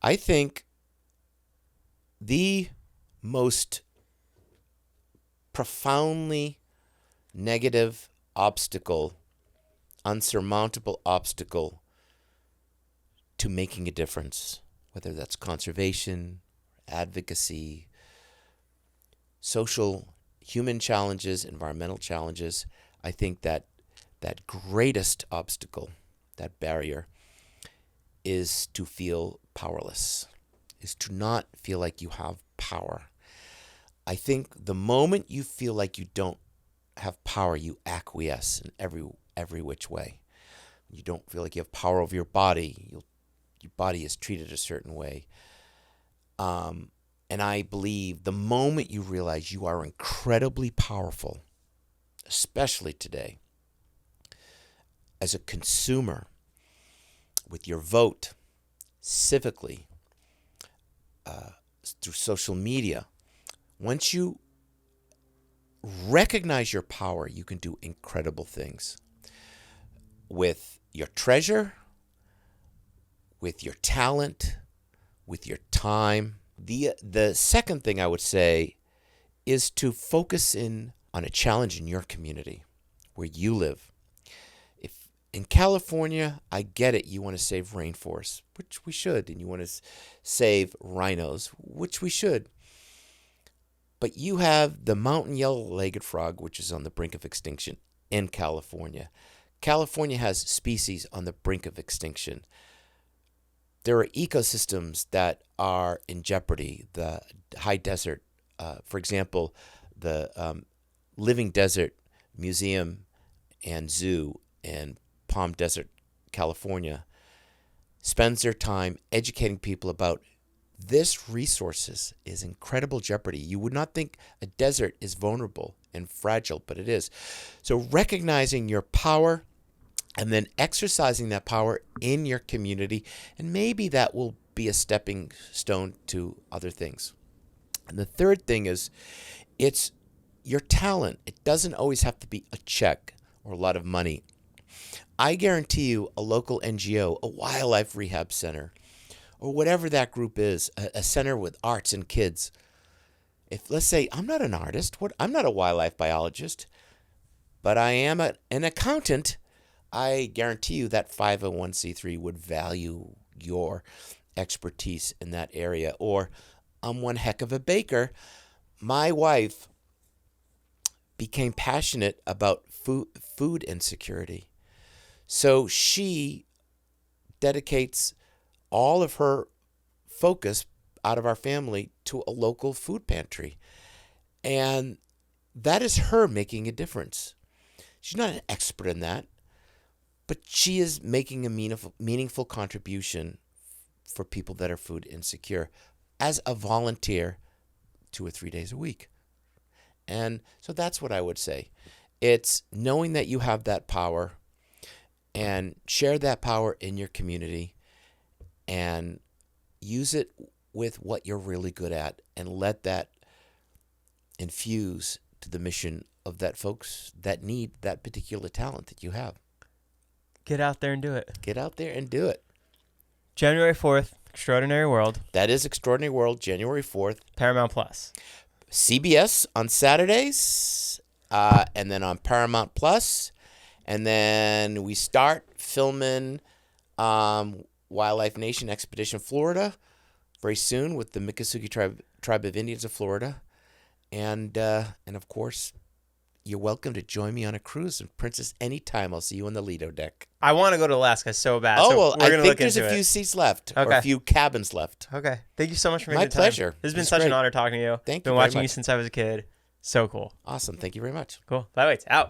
I think the most profoundly negative obstacle, unsurmountable obstacle to making a difference, whether that's conservation, advocacy, social, human challenges, environmental challenges, I think that greatest obstacle, that barrier, is to feel powerless, is to not feel like you have power. I think the moment you feel like you don't have power, you acquiesce in every which way. You don't feel like you have power over your body. Your body is treated a certain way. And I believe the moment you realize you are incredibly powerful, especially today, as a consumer, with your vote, civically, through social media, once you recognize your power, you can do incredible things with your treasure, with your talent, with your time. The second thing I would say is to focus in on a challenge in your community where you live. If in California, I get it, you want to save rainforests, which we should, and you want to save rhinos, which we should. But you have the mountain yellow-legged frog, which is on the brink of extinction in California. California has species on the brink of extinction. There are ecosystems that are in jeopardy. The high desert, for example, the Living Desert Museum and Zoo in Palm Desert, California, spends their time educating people about this resources is incredible jeopardy. You would not think a desert is vulnerable and fragile, but it is. So recognizing your power and then exercising that power in your community, and maybe that will be a stepping stone to other things. And the third thing is, it's your talent. It doesn't always have to be a check or a lot of money. I guarantee you a local NGO, a wildlife rehab center, or whatever that group is, a center with arts and kids. If, let's say, I'm not an artist, I'm not a wildlife biologist, but I am an accountant, I guarantee you that 501c3 would value your expertise in that area. Or I'm one heck of a baker. My wife became passionate about food insecurity. So she dedicates all of her focus out of our family to a local food pantry. And that is her making a difference. She's not an expert in that, but she is making a meaningful contribution for people that are food insecure as a volunteer 2 or 3 days a week. And so that's what I would say. It's knowing that you have that power and share that power in your community and use it with what you're really good at and let that infuse to the mission of that folks that need that particular talent that you have. Get out there and do it. Get out there and do it. January 4th, Extraordinary World. That is Extraordinary World, January 4th. Paramount Plus. CBS on Saturdays, and then on Paramount Plus, and then we start filming Wildlife Nation Expedition Florida very soon with the Miccosukee tribe of Indians of Florida, and of course, you're welcome to join me on a cruise in Princess anytime. I'll see you on the Lido deck. I want to go to Alaska so bad. Oh, so well, we're I gonna think look there's into a few it. seats left, or Okay. a few cabins left. Okay. Thank you so much for My making the time. pleasure. This has been It's such great. an honor talking to you. Thank Been you very watching you much. since I was a kid. So cool. Awesome. Thank you very much. Cool. Bye. Wait. Out.